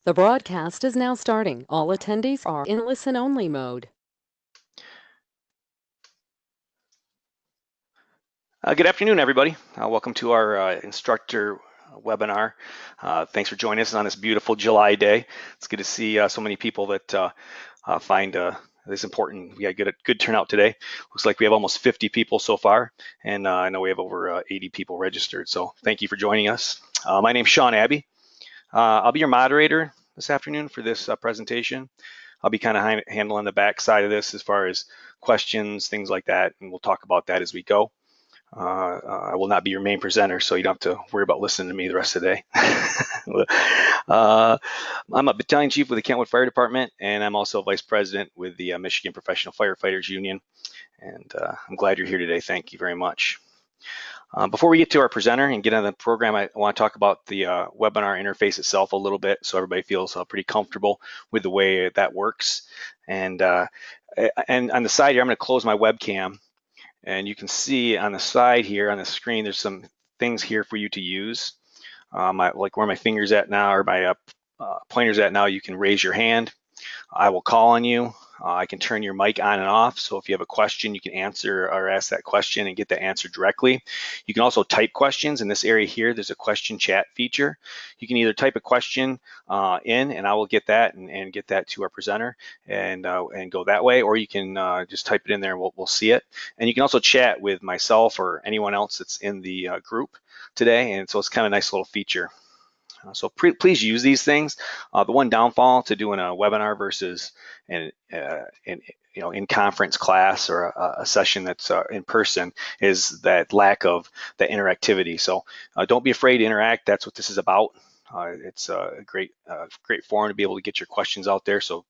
The broadcast is now starting. All attendees are in listen-only mode. Good afternoon, everybody. Welcome to our instructor webinar. Thanks for joining us on this beautiful July day. It's good to see so many people that find this important. We had a good turnout today. Looks like we have almost 50 people so far, and I know we have over 80 people registered. So thank you for joining us. My name's Sean Abbey. I'll be your moderator this afternoon for this presentation. I'll be kind of handling the back side of this as far as questions, things like that, and we'll talk about that as we go. I will not be your main presenter, so you don't have to worry about listening to me the rest of the day. I'm a battalion chief with the Kentwood Fire Department, and I'm also vice president with the Michigan Professional Firefighters Union. And I'm glad you're here today. Thank you very much. Before we get to our presenter and get on the program, I want to talk about the webinar interface itself a little bit, so everybody feels pretty comfortable with the way that works. And on the side here, I'm going to close my webcam. And you can see on the side here on the screen, there's some things here for you to use. Like where my finger's at now, or my pointer's at now, you can raise your hand. I will call on you. I can turn your mic on and off. So if you have a question, you can answer or ask that question and get the answer directly. You can also type questions. In this area here, there's a question chat feature. You can either type a question in, and I will get that and get that to our presenter and go that way, or you can just type it in there and we'll see it. And you can also chat with myself or anyone else that's in the group today. And so it's kind of a nice little feature. So please use these things. The one downfall to doing a webinar versus in conference class or a session that's in person is that lack of the interactivity. So don't be afraid to interact. That's what this is about. It's a great forum to be able to get your questions out there. So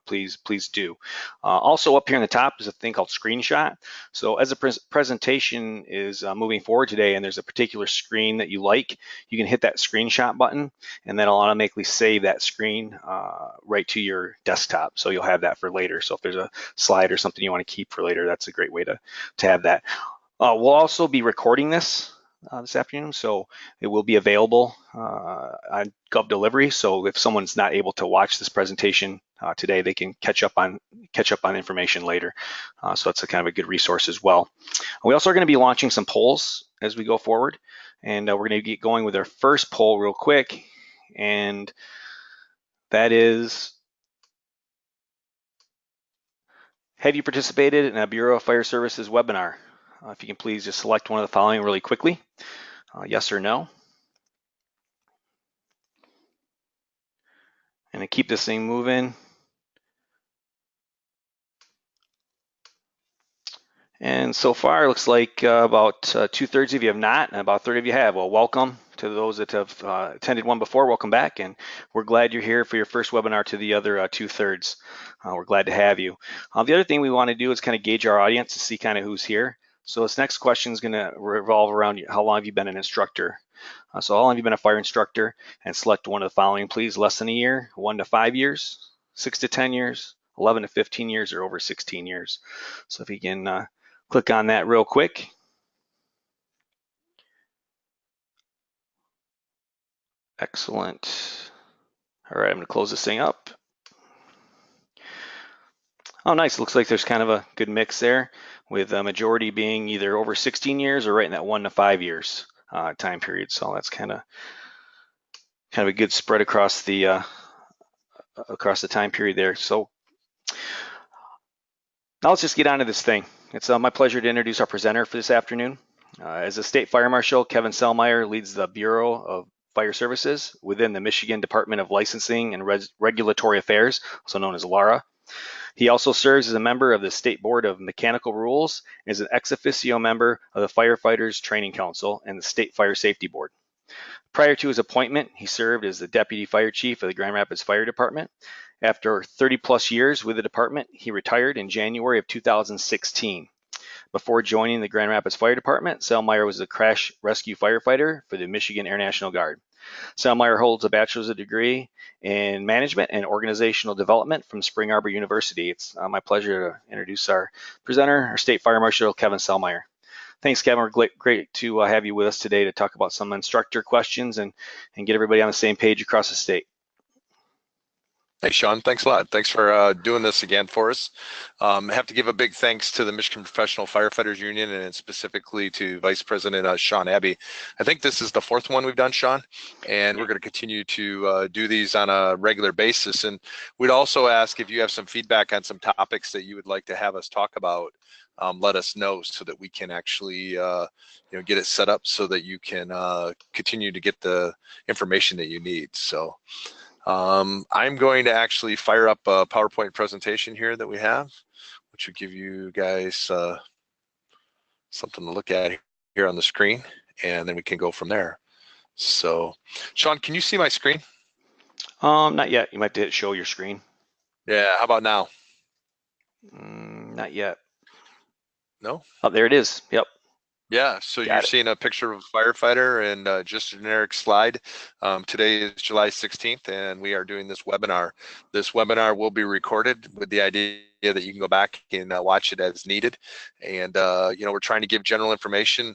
please do. Also up here in the top is a thing called screenshot. So as a presentation is moving forward today and there's a particular screen that you like, you can hit that screenshot button and that'll automatically save that screen right to your desktop. So you'll have that for later. So if there's a slide or something you want to keep for later, that's a great way to have that. We'll also be recording this afternoon, so it will be available on Gov Delivery. So if someone's not able to watch this presentation today, they can catch up on information later. So that's a kind of a good resource as well. We also are going to be launching some polls as we go forward, and we're going to get going with our first poll real quick, and that is: have you participated in a Bureau of Fire Services webinar? If you can please just select one of the following really quickly, yes or no. And to keep this thing moving. And so far, it looks like about 2/3 of you have not, and about 1/3 of you have. Well, welcome to those that have attended one before. Welcome back, and we're glad you're here for your first webinar to the other 2/3. We're glad to have you. The other thing we want to do is kind of gauge our audience to see kind of who's here. So this next question is going to revolve around how long have you been an instructor? So how long have you been a fire instructor? And select one of the following, please. Less than a year, 1 to 5 years, 6 to 10 years, 11 to 15 years, or over 16 years. So if you can click on that real quick. Excellent. All right, I'm going to close this thing up. Oh, nice. Looks like there's kind of a good mix there, with a majority being either over 16 years or right in that 1 to 5 years time period. So that's kind of a good spread across the time period there. So now let's just get on to this thing. It's my pleasure to introduce our presenter for this afternoon. As a state fire marshal, Kevin Sellmeyer leads the Bureau of Fire Services within the Michigan Department of Licensing and Regulatory Affairs, also known as LARA. He also serves as a member of the State Board of Mechanical Rules and is an ex officio member of the Firefighters Training Council and the State Fire Safety Board. Prior to his appointment, he served as the Deputy Fire Chief of the Grand Rapids Fire Department. After 30+ years with the department, he retired in January of 2016. Before joining the Grand Rapids Fire Department, Sellmeyer was a crash rescue firefighter for the Michigan Air National Guard. Sellmeyer holds a bachelor's degree in management and organizational development from Spring Arbor University. It's my pleasure to introduce our presenter, our State Fire Marshal, Kevin Sellmeyer. Thanks, Kevin. We're great to have you with us today to talk about some instructor questions and get everybody on the same page across the state. Hey, Sean, thanks a lot. Thanks for doing this again for us. I have to give a big thanks to the Michigan Professional Firefighters Union and specifically to Vice President Sean Abbey. I think this is the fourth one we've done, Sean, and we're going to continue to do these on a regular basis. And we'd also ask if you have some feedback on some topics that you would like to have us talk about. Let us know so that we can actually get it set up so that you can continue to get the information that you need. So I'm going to actually fire up a PowerPoint presentation here that we have, which will give you guys something to look at here on the screen, and then we can go from there. So, Sean, can you see my screen? Not yet. You might have to hit show your screen. Yeah, how about now? Not yet. No? Oh, there it is. Yep. Yeah, so you're seeing a picture of a firefighter and just a generic slide. Today is July 16th, and we are doing this webinar. This webinar will be recorded with the idea that you can go back and watch it as needed. And, we're trying to give general information,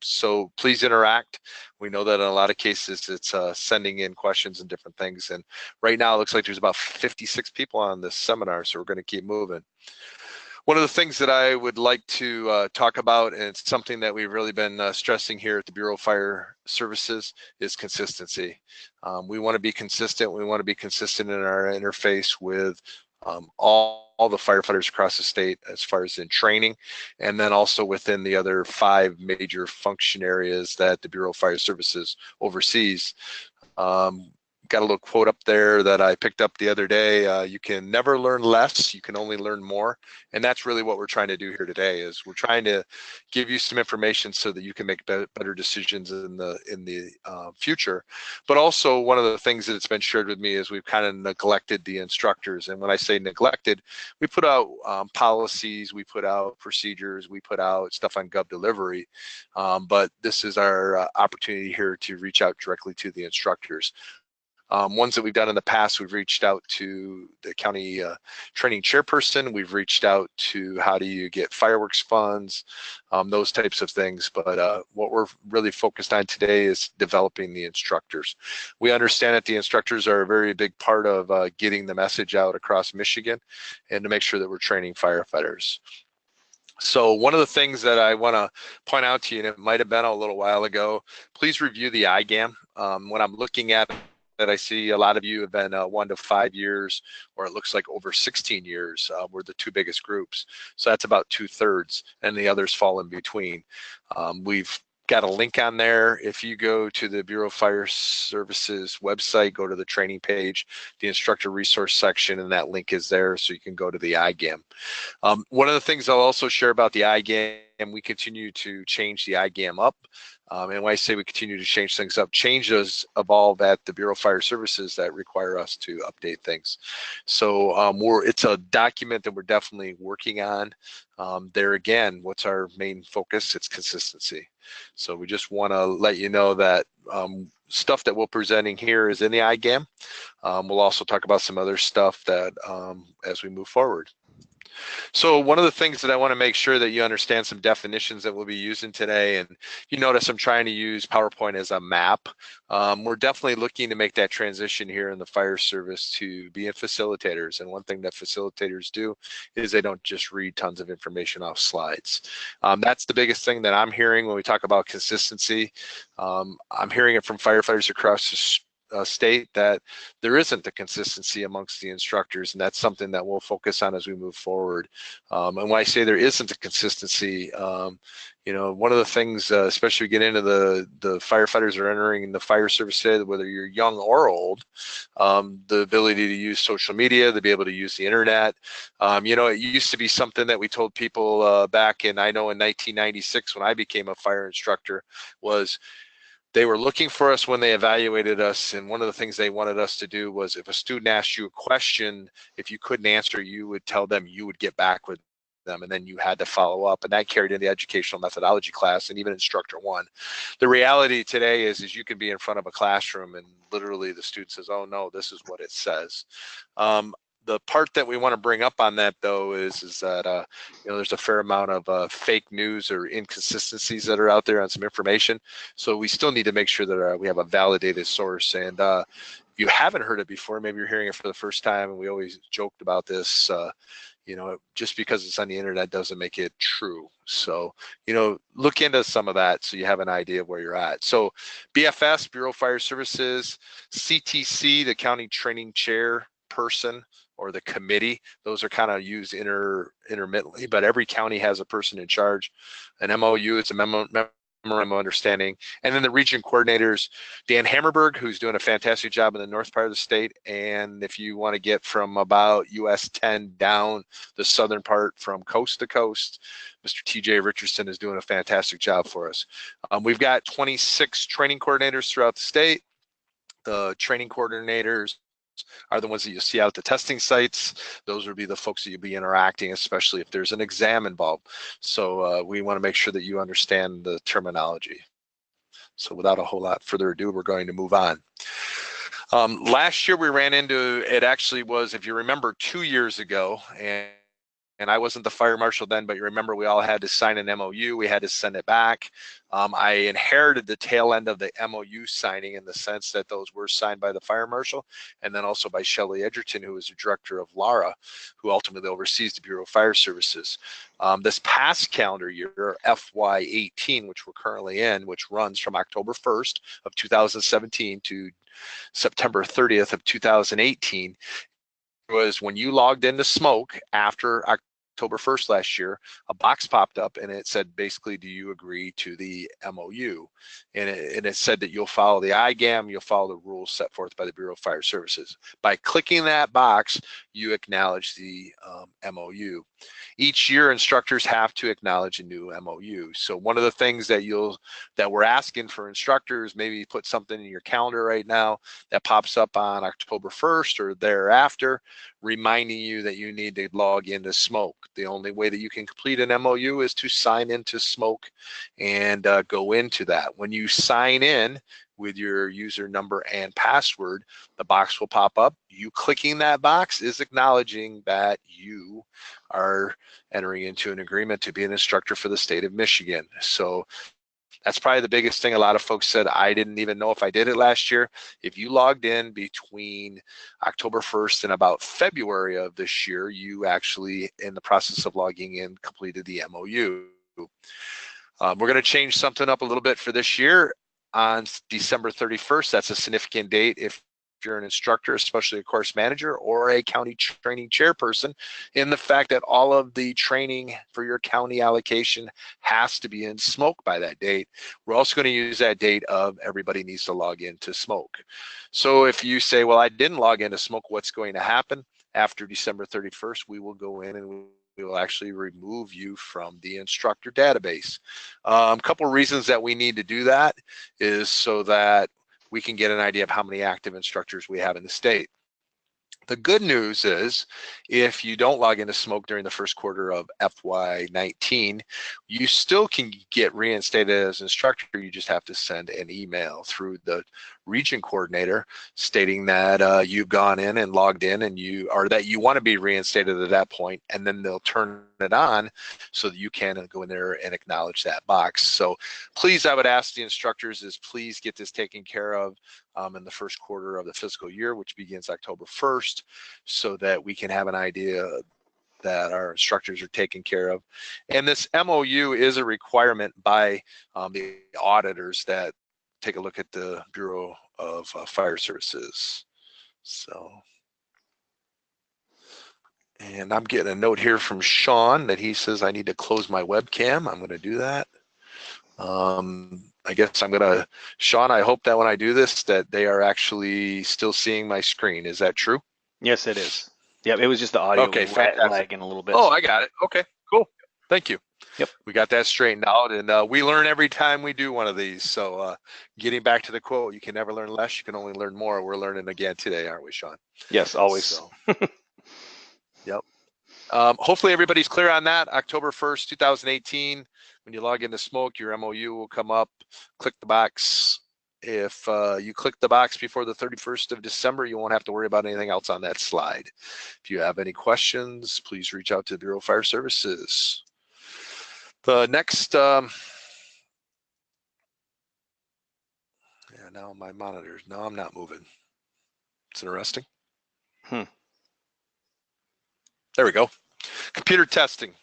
so please interact. We know that in a lot of cases, it's sending in questions and different things. And right now, it looks like there's about 56 people on this seminar, so we're going to keep moving. One of the things that I would like to talk about, and it's something that we've really been stressing here at the Bureau of Fire Services, is consistency. We want to be consistent. We want to be consistent in our interface with all the firefighters across the state as far as in training, and then also within the other 5 major function areas that the Bureau of Fire Services oversees. Got a little quote up there that I picked up the other day. You can never learn less, you can only learn more. And that's really what we're trying to do here today, is we're trying to give you some information so that you can make better decisions in the future. But also, one of the things that's been shared with me is we've kind of neglected the instructors. And when I say neglected, we put out policies, we put out procedures, we put out stuff on Gov Delivery. But this is our opportunity here to reach out directly to the instructors. Ones that we've done in the past, we've reached out to the county training chairperson. We've reached out to how do you get fireworks funds, those types of things. But what we're really focused on today is developing the instructors. We understand that the instructors are a very big part of getting the message out across Michigan and to make sure that we're training firefighters. So one of the things that I want to point out to you, and it might have been a little while ago, please review the IGAM. When I'm looking at that, I see a lot of you have been 1 to 5 years, or it looks like over 16 years were the 2 biggest groups. So that's about 2/3, and the others fall in between. We've got a link on there. If you go to the Bureau of Fire Services website, go to the training page, the instructor resource section, and that link is there, so you can go to the IGAM. One of the things I'll also share about the IGAM, we continue to change the IGAM up. And when I say we continue to change things up, changes evolve at the Bureau of Fire Services that require us to update things. So it's a document that we're definitely working on. There again, what's our main focus? It's consistency. So we just want to let you know that stuff that we're presenting here is in the IGAM. We'll also talk about some other stuff that as we move forward. So one of the things that I want to make sure that you understand some definitions that we'll be using today, and you notice I'm trying to use PowerPoint as a map. We're definitely looking to make that transition here in the fire service to being facilitators. And one thing that facilitators do is they don't just read tons of information off slides. That's the biggest thing that I'm hearing when we talk about consistency. I'm hearing it from firefighters across the state that there isn't a consistency amongst the instructors, and that's something that we'll focus on as we move forward. And when I say there isn't a consistency, one of the things, especially get into the firefighters are entering in the fire service today, whether you're young or old, the ability to use social media, to be able to use the internet. It used to be something that we told people back in, I know in 1996 when I became a fire instructor, was they were looking for us when they evaluated us, and one of the things they wanted us to do was if a student asked you a question, if you couldn't answer, you would tell them you would get back with them, and then you had to follow up, and that carried into the educational methodology class and even instructor 1. The reality today is you can be in front of a classroom and literally the student says, oh no, this is what it says. the part that we want to bring up on that though is that you know, there's a fair amount of fake news or inconsistencies that are out there on some information. So we still need to make sure that we have a validated source. And if you haven't heard it before, maybe you're hearing it for the first time, and we always joked about this. You know, just because it's on the internet doesn't make it true. So, you know, look into some of that so you have an idea of where you're at. So BFS, Bureau of Fire Services, CTC, the County Training Chair person or the committee, those are kind of used intermittently, but every county has a person in charge. An MOU, it's a memorandum of understanding. And then the region coordinators, Dan Hammerberg, who's doing a fantastic job in the north part of the state. And if you want to get from about US 10 down the southern part from coast to coast, Mr. TJ Richardson is doing a fantastic job for us. We've got 26 training coordinators throughout the state. The training coordinators are the ones that you see out at the testing sites. Those would be the folks that you'll be interacting, especially if there's an exam involved. So we want to make sure that you understand the terminology. So without a whole lot further ado, we're going to move on. Last year we ran into, it actually was, if you remember, 2 years ago, and I wasn't the fire marshal then, but you remember we all had to sign an MOU. We had to send it back. I inherited the tail end of the MOU signing in the sense that those were signed by the fire marshal and then also by Shelley Edgerton, who is the director of LARA, who ultimately oversees the Bureau of Fire Services. This past calendar year, FY18, which we're currently in, which runs from October 1st of 2017 to September 30th of 2018, was when you logged into Smoke after October 1st last year, a box popped up and it said, basically, do you agree to the MOU? And it said that you'll follow the IGAM, you'll follow the rules set forth by the Bureau of Fire Services. By clicking that box, you acknowledge the MOU. Each year, instructors have to acknowledge a new MOU. So one of the things that we're asking for instructors, maybe put something in your calendar right now that pops up on October 1st or thereafter, reminding you that you need to log into Smoke. The only way that you can complete an MOU is to sign into Smoke and go into that. When you sign in with your user number and password, the box will pop up. You clicking that box is acknowledging that you are entering into an agreement to be an instructor for the state of Michigan. So that's probably the biggest thing. A lot of folks said, I didn't even know if I did it last year. If you logged in between October 1st and about February of this year, you actually, in the process of logging in, completed the MOU. We're going to change something up a little bit for this year. On December 31st, that's a significant date if you're an instructor, especially a course manager or a county training chairperson, in the fact that all of the training for your county allocation has to be in Smoke by that date. We're also going to use that date of everybody needs to log into Smoke. So if you say, well, I didn't log into Smoke, what's going to happen? After December 31st, we will go in and we will actually remove you from the instructor database. A couple of reasons that we need to do that is so that we can get an idea of how many active instructors we have in the state. The good news is if you don't log into Smoke during the first quarter of FY19, you still can get reinstated as instructor. You just have to send an email through the region coordinator stating that you've gone in and logged in and that you want to be reinstated at that point, and then they'll turn it on so that you can go in there and acknowledge that box. So please, I would ask the instructors is please get this taken care of in the first quarter of the fiscal year, which begins October 1st, so that we can have an idea that our instructors are taken care of. And this MOU is a requirement by the auditors that take a look at the Bureau of Fire Services. So, and I'm getting a note here from Sean that he says I need to close my webcam. I'm going to do that. I guess I'm gonna, Sean, I hope that when I do this that they are actually still seeing my screen. Is that true? Yes, it is. Yep, it was just the audio lagging a little bit. Oh, I got it. Okay, cool. Thank you. Yep. We got that straightened out, and we learn every time we do one of these. So getting back to the quote, you can never learn less, you can only learn more. We're learning again today, aren't we, Sean? Yes, always. So, yep. Hopefully everybody's clear on that. October 1st, 2018, when you log into Smoke, your MOU will come up, click the box, If you click the box before the 31st of December, you won't have to worry about anything else on that slide. If you have any questions, please reach out to the Bureau of Fire Services. The next, yeah, now my monitors, no, I'm not moving. It's interesting. There we go. Computer testing.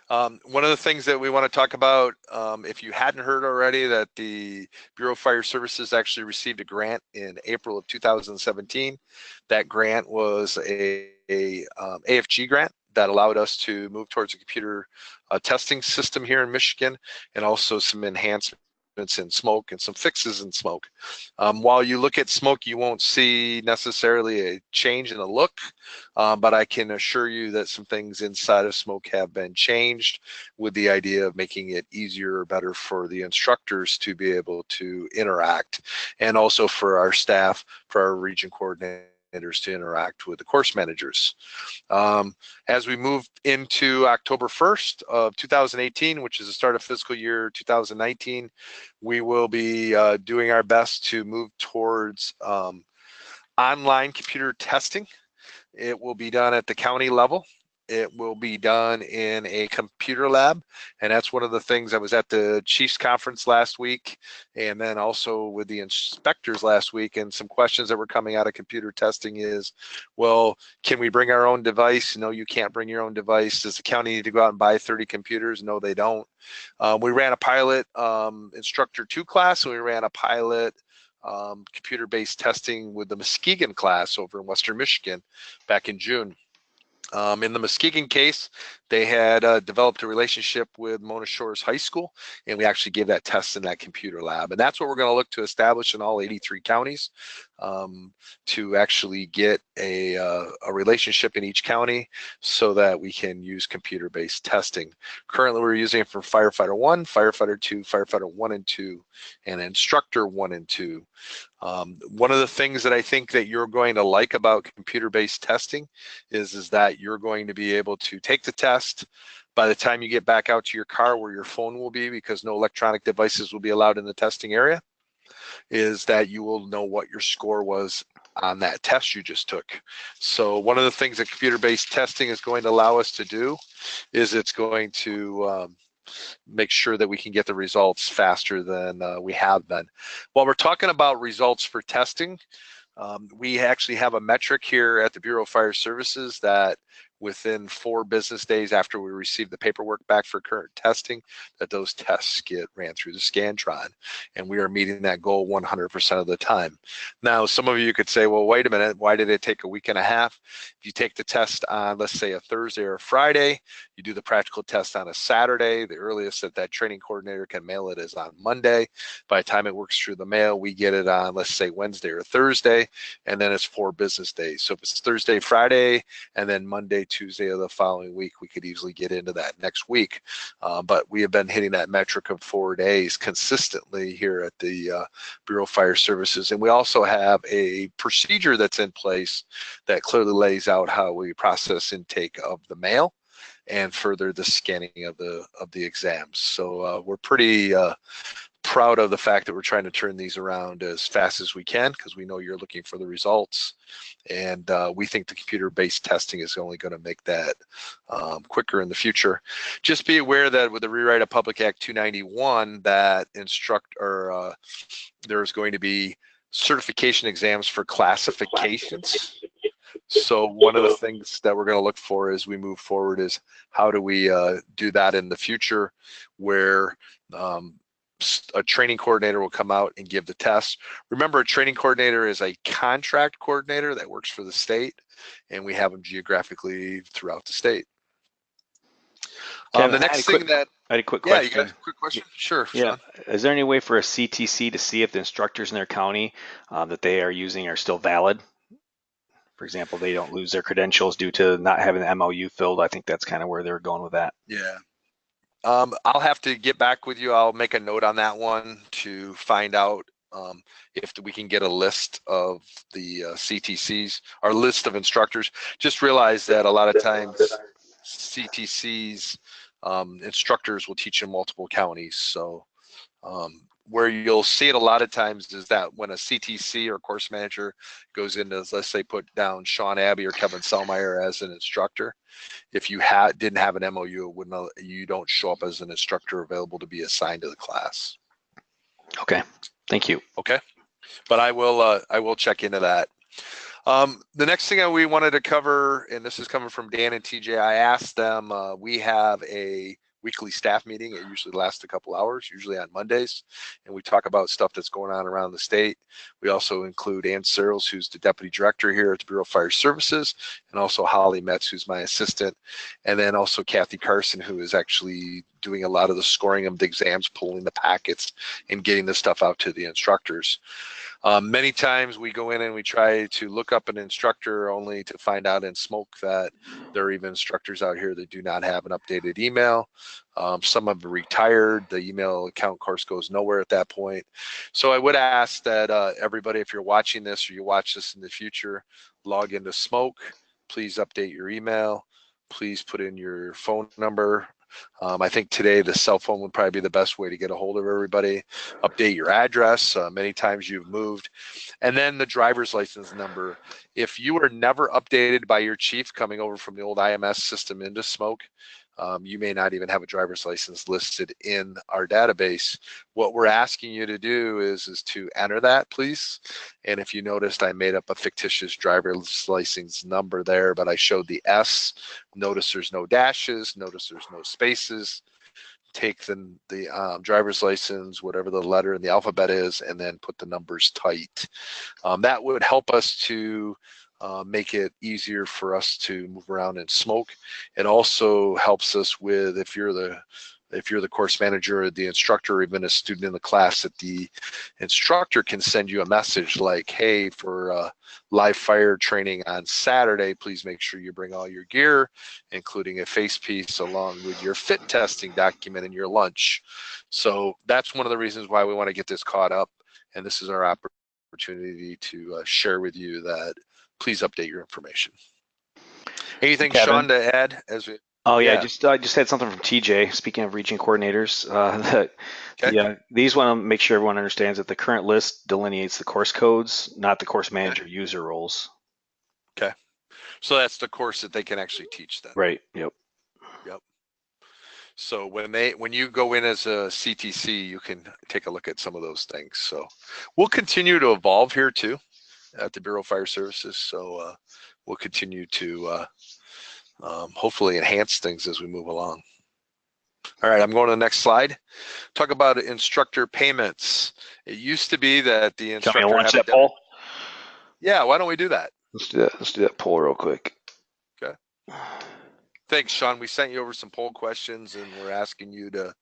One of the things that we want to talk about, if you hadn't heard already, that the Bureau of Fire Services actually received a grant in April of 2017. That grant was a AFG grant that allowed us to move towards a computer testing system here in Michigan, and also some enhancements in smoke and some fixes in smoke. While you look at smoke, you won't see necessarily a change in the look, but I can assure you that some things inside of smoke have been changed with the idea of making it easier or better for the instructors to be able to interact, and also for our staff, for our region coordinators to interact with the course managers. As we move into October 1st of 2018, which is the start of fiscal year 2019, we will be doing our best to move towards online computer testing. It will be done at the county level. It will be done in a computer lab, and that's one of the things. I was at the Chiefs conference last week, and then also with the inspectors last week, and some questions that were coming out of computer testing is, well, can we bring our own device? No, you can't bring your own device. Does the county need to go out and buy 30 computers? No, they don't. We ran a pilot Instructor 2 class, and we ran a pilot computer-based testing with the Muskegon class over in Western Michigan back in June. In the Muskegon case, they had developed a relationship with Mona Shores High School, and we actually gave that test in that computer lab. And that's what we're going to look to establish in all 83 counties, to actually get a relationship in each county so that we can use computer-based testing. Currently, we're using it for Firefighter 1, Firefighter 2, Firefighter 1 and 2, and Instructor 1 and 2. One of the things that I think that you're going to like about computer-based testing is that you're going to be able to take the test. By the time you get back out to your car where your phone will be, because no electronic devices will be allowed in the testing area, is that you will know what your score was on that test you just took. So one of the things that computer-based testing is going to allow us to do is it's going to make sure that we can get the results faster than we have been. While we're talking about results for testing, we actually have a metric here at the Bureau of Fire Services that within 4 business days after we receive the paperwork back for current testing, that those tests get ran through the Scantron, and we are meeting that goal 100% of the time. Now, some of you could say, well, wait a minute, why did it take a week and a half? If you take the test on, let's say, a Thursday or a Friday, you do the practical test on a Saturday, the earliest that that training coordinator can mail it is on Monday. By the time it works through the mail, we get it on, let's say, Wednesday or Thursday, and then it's 4 business days. So if it's Thursday, Friday, and then Monday, Tuesday of the following week, we could easily get into that next week. But we have been hitting that metric of 4 days consistently here at the Bureau of Fire Services. And we also have a procedure that's in place that clearly lays out how we process intake of the mail and further the scanning of the exams. So we're pretty proud of the fact that we're trying to turn these around as fast as we can, because we know you're looking for the results, and we think the computer-based testing is only going to make that quicker in the future. Just be aware that with the rewrite of Public Act 291, that there's going to be certification exams for classifications. So one of the things that we're going to look for as we move forward is how do we do that in the future, where a training coordinator will come out and give the test. Remember, a training coordinator is a contract coordinator that works for the state, and we have them geographically throughout the state. Kevin, the next thing that I had a quick question. Yeah, you got a quick question? Sure. Yeah. Sean. Is there any way for a CTC to see if the instructors in their county that they are using are still valid? For example, they don't lose their credentials due to not having the MOU filled. I think that's kind of where they're going with that. Yeah. I'll have to get back with you. I'll make a note on that one to find out if we can get a list of the CTCs, our list of instructors. Just realize that a lot of times CTCs instructors will teach in multiple counties. So where you'll see it a lot of times is that when a CTC or course manager goes into, let's say, put down Sean Abbey or Kevin Selmeyer as an instructor, if you didn't have an MOU, you don't show up as an instructor available to be assigned to the class. Okay, thank you. Okay, but I will check into that. The next thing we wanted to cover, and this is coming from Dan and TJ, I asked them, we have a weekly staff meeting. It usually lasts a couple hours, usually on Mondays, and we talk about stuff that's going on around the state. We also include Ann Searles, who's the deputy director here at the Bureau of Fire Services, and also Holly Metz, who's my assistant, and then also Kathy Carson, who is actually doing a lot of the scoring of the exams, pulling the packets, and getting the stuff out to the instructors. Many times we go in and we try to look up an instructor only to find out in smoke that there are even instructors out here that do not have an updated email. Some have retired. The email account, of course, goes nowhere at that point. So I would ask that everybody, if you're watching this or you watch this in the future, log into Smoke. Please update your email. Please put in your phone number. I think today the cell phone would probably be the best way to get a hold of everybody. Update your address. Many times you've moved. And then the driver's license number. If you are never updated by your chief coming over from the old IMS system into Smoke, you may not even have a driver's license listed in our database. What we're asking you to do is to enter that, please. And if you noticed, I made up a fictitious driver's license number there, but I showed the S. Notice there's no dashes. Notice there's no spaces. Take the driver's license, whatever the letter in the alphabet is, and then put the numbers tight. That would help us to make it easier for us to move around and Smoke. It also helps us with if you're the course manager or the instructor or even a student in the class, that the instructor can send you a message like, hey, for live fire training on Saturday, please make sure you bring all your gear, including a face piece along with your fit testing document and your lunch. So that's one of the reasons why we want to get this caught up. And this is our opportunity to share with you that please update your information. Anything, Kevin? Sean, to add as we? Oh yeah, I just had something from TJ. Speaking of region coordinators, these want to make sure everyone understands that the current list delineates the course codes, not the course manager user roles. Okay, so that's the course that they can actually teach then. Right. Yep. Yep. So when you go in as a CTC, you can take a look at some of those things. So we'll continue to evolve here too at the Bureau of Fire Services. So we'll continue to hopefully enhance things as we move along. All right, I'm going to the next slide. Talk about instructor payments. It used to be that the instructor Can we launch that poll? Yeah, why don't we do that? Let's do that poll real quick. Okay. Thanks, Sean. We sent you over some poll questions, and we're asking you to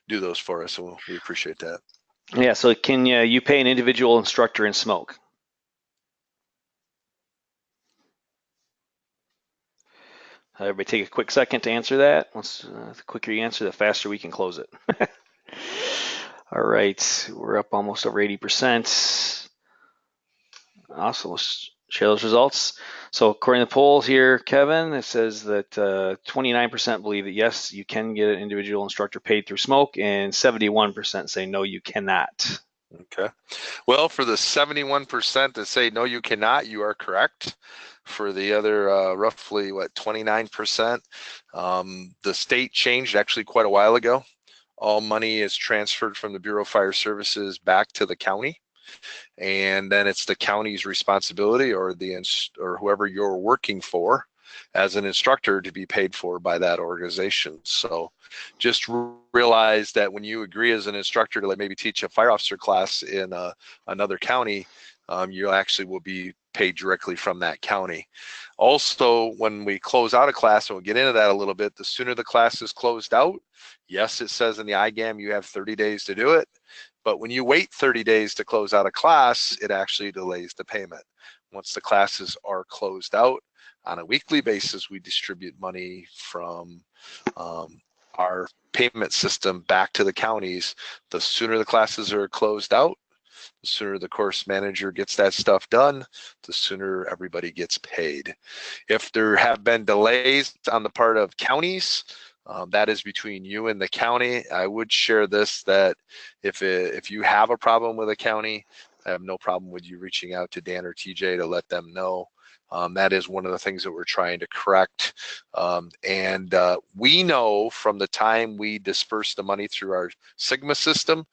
do those for us, so we appreciate that. Yeah. So can you pay an individual instructor in Smoke? Everybody take a quick second to answer that. The quicker you answer, the faster we can close it. All right, we're up almost over 80%. Awesome, let's share those results. So according to the poll here, Kevin, it says that 29% believe that yes, you can get an individual instructor paid through Smoke, and 71% say no, you cannot. Okay. Well, for the 71% that say no, you cannot, you are correct. For the other roughly 29%, the state changed actually quite a while ago. All money is transferred from the Bureau of Fire Services back to the county, and then it's the county's responsibility or whoever you're working for as an instructor to be paid for by that organization. So just realize that when you agree as an instructor to maybe teach a fire officer class in another county, you actually will be paid directly from that county. Also, when we close out a class, and we'll get into that a little bit, the sooner the class is closed out, yes, it says in the IGAM you have 30 days to do it, but when you wait 30 days to close out a class, it actually delays the payment. Once the classes are closed out, on a weekly basis, we distribute money from our payment system back to the counties. The sooner the classes are closed out, the sooner the course manager gets that stuff done, the sooner everybody gets paid. If there have been delays on the part of counties, That is between you and the county. I would share this, that if you have a problem with a county, I have no problem with you reaching out to Dan or TJ to let them know. That is one of the things that we're trying to correct. We know from the time we disperse the money through our Sigma system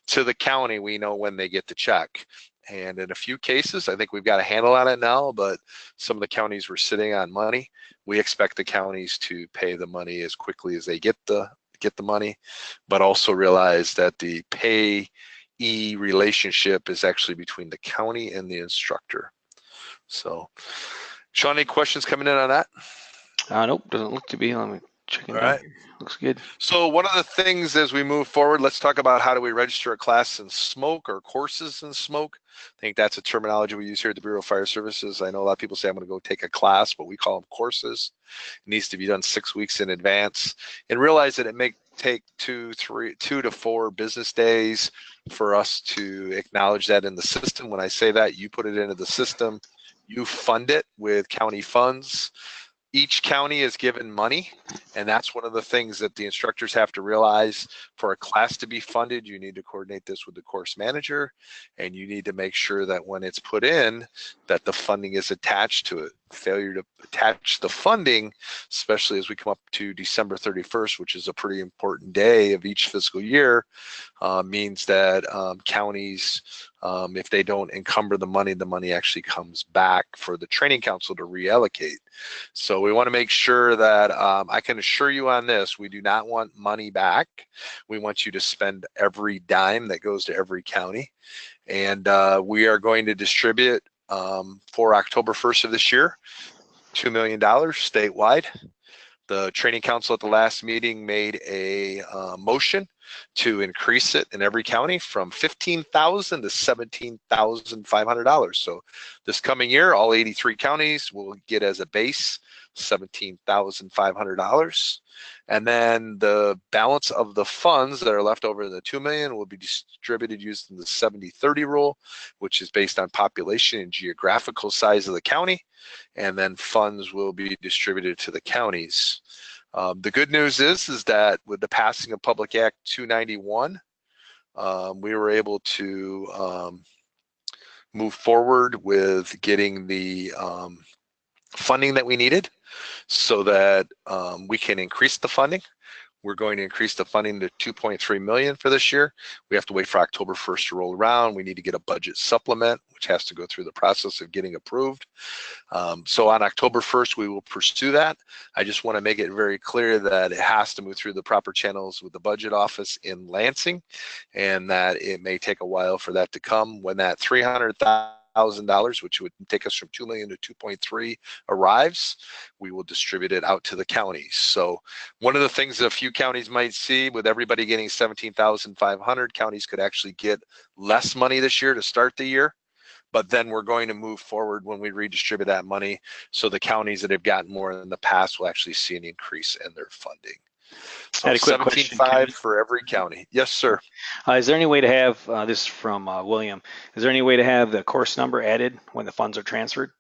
to the county, we know when they get the check. And in a few cases, I think we've got a handle on it now, but some of the counties were sitting on money. We expect the counties to pay the money as quickly as they get the money, but also realize that the payee relationship is actually between the county and the instructor. So, Sean, any questions coming in on that? Nope, doesn't look to be. Let me check it out. Right. Looks good. So one of the things as we move forward, let's talk about how do we register a class in smoke or courses in smoke. I think that's a terminology we use here at the Bureau of Fire Services. I know a lot of people say I'm going to go take a class, but we call them courses. It needs to be done 6 weeks in advance, and realize that it may take 2 to 4 business days for us to acknowledge that in the system. When I say that, you put it into the system, you fund it with county funds. Each county is given money, and that's one of the things that the instructors have to realize. For a class to be funded, you need to coordinate this with the course manager, and you need to make sure that when it's put in, that the funding is attached to it. Failure to attach the funding, especially as we come up to December 31st, which is a pretty important day of each fiscal year, means that counties, if they don't encumber the money actually comes back for the training council to reallocate. So we want to make sure that I can assure you on this, we do not want money back. We want you to spend every dime that goes to every county. And we are going to distribute for October 1st of this year, $2 million statewide. The training council at the last meeting made a motion to increase it in every county from $15,000 to $17,500. So this coming year, all 83 counties will get as a base $17,500. And then the balance of the funds that are left over in the $2 million will be distributed using the 70-30 rule, which is based on population and geographical size of the county. And then funds will be distributed to the counties. The good news is that with the passing of Public Act 291, we were able to move forward with getting the funding that we needed so that we can increase the funding. We're going to increase the funding to $2.3 million for this year. We have to wait for October 1st to roll around. We need to get a budget supplement, which has to go through the process of getting approved. So on October 1st, we will pursue that. I just want to make it very clear that it has to move through the proper channels with the budget office in Lansing, and that it may take a while for that to come. When that $300,000, which would take us from 2 million to 2.3 arrives, we will distribute it out to the counties. So one of the things that a few counties might see, with everybody getting 17,500, counties could actually get less money this year to start the year. But then we're going to move forward when we redistribute that money, so the counties that have gotten more in the past will actually see an increase in their funding. So 17.5 for every county. Yes, sir. Is there any way to have, this is from William, is there any way to have the course number added when the funds are transferred?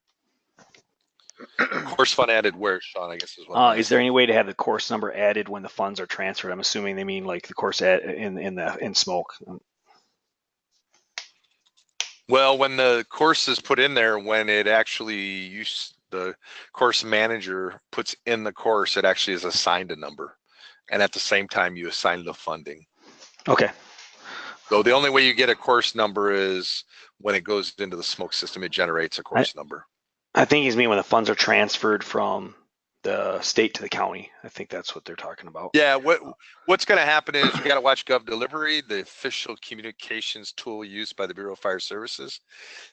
Course fund added where, Sean, I guess is what is there any way to have the course number added when the funds are transferred? I'm assuming they mean like the course in smoke. Well, when the course is put in there, when it actually the course manager puts in the course, it actually is assigned a number. And at the same time, you assign the funding. Okay. So the only way you get a course number is when it goes into the smoke system, it generates a course number. I think he's meaning when the funds are transferred from the state to the county. I think that's what they're talking about. Yeah, what's going to happen is you got to watch Gov Delivery, the official communications tool used by the Bureau of Fire Services.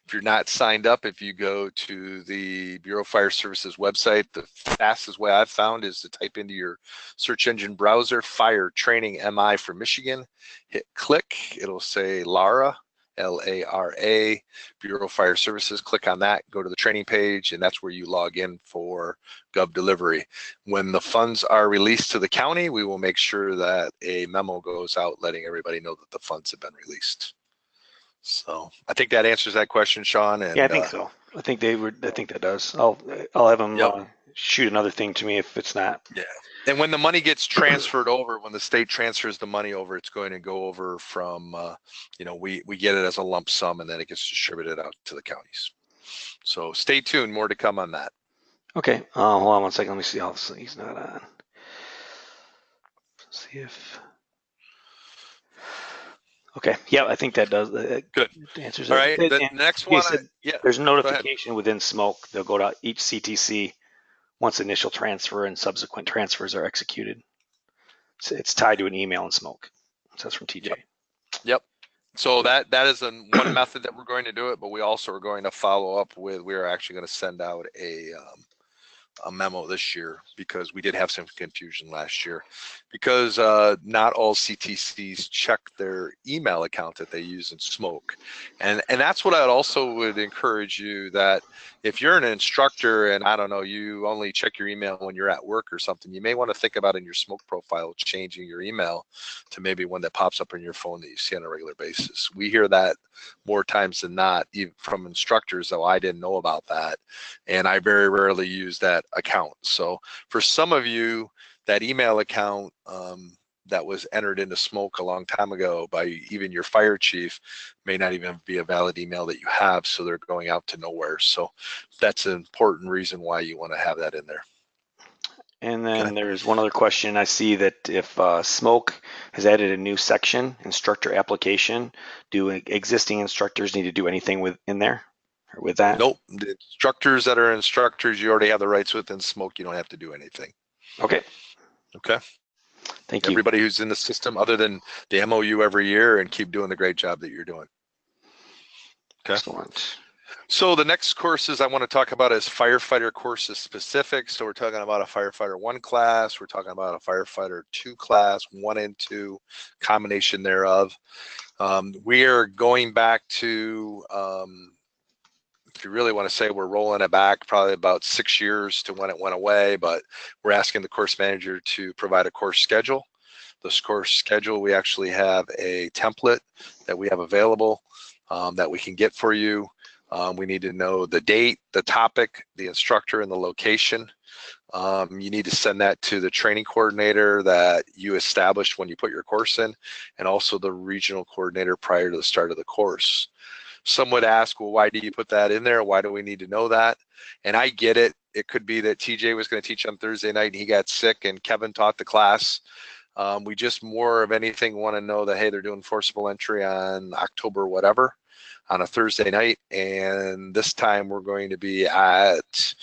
If you're not signed up, if you go to the Bureau of Fire Services website, the fastest way I've found is to type into your search engine browser, Fire Training MI for Michigan, hit click, it'll say LARA, L-A-R-A, Bureau of Fire Services. Click on that, go to the training page, and that's where you log in for Gov Delivery. When the funds are released to the county, we will make sure that a memo goes out letting everybody know that the funds have been released. So I think that answers that question, Sean. And, yeah, I think so. I think that does. I'll have them shoot another thing to me if it's not. Yeah. And when the money gets transferred over, when the state transfers the money over, it's going to go over from, we get it as a lump sum, and then it gets distributed out to the counties. So stay tuned, more to come on that. Okay, hold on one second. Let me see how he's not on. Let's see if. Okay, yeah, I think that does. Good. Answers All it. right, the And next he one, said yeah, there's notification within Smoke. They'll go to each CTC once initial transfer and subsequent transfers are executed. So it's tied to an email in Smoke. So that's from TJ. Yep. So that is one method that we're going to do it, but we also are going to follow up with, we are actually going to send out a memo this year, because we did have some confusion last year, because not all CTCs check their email account that they use in Smoke. And that's what I also would encourage you, that if you're an instructor and I don't know, you only check your email when you're at work or something, you may want to think about in your Smoke profile changing your email to maybe one that pops up on your phone that you see on a regular basis. We hear that more times than not, even from instructors, though I didn't know about that, and I very rarely use that account. So for some of you, that email account that was entered into Smoke a long time ago by even your fire chief may not even be a valid email that you have, so they're going out to nowhere. So that's an important reason why you want to have that in there. And then there's one other question. I see that if Smoke has added a new section, instructor application, do existing instructors need to do anything in there or with that? Nope. The instructors that are instructors, you already have the rights within Smoke. You don't have to do anything. Okay. Okay. Thank you. Everybody who's in the system, other than the MOU every year, and keep doing the great job that you're doing. Okay. Excellent. So the next courses I want to talk about is firefighter courses specific. So we're talking about a firefighter 1 class. We're talking about a firefighter 2 class, 1 and 2, combination thereof. We are going back to, if you really want to say, we're rolling it back probably about 6 years to when it went away, but we're asking the course manager to provide a course schedule. This course schedule, we actually have a template that we have available that we can get for you. We need to know the date, the topic, the instructor, and the location. You need to send that to the training coordinator that you established when you put your course in, and also the regional coordinator prior to the start of the course. Some would ask, well, why do you put that in there? Why do we need to know that? And I get it. It could be that TJ was going to teach on Thursday night and he got sick, and Kevin taught the class. We just more of anything want to know that, hey, they're doing forcible entry on October whatever on a Thursday night, and this time we're going to be at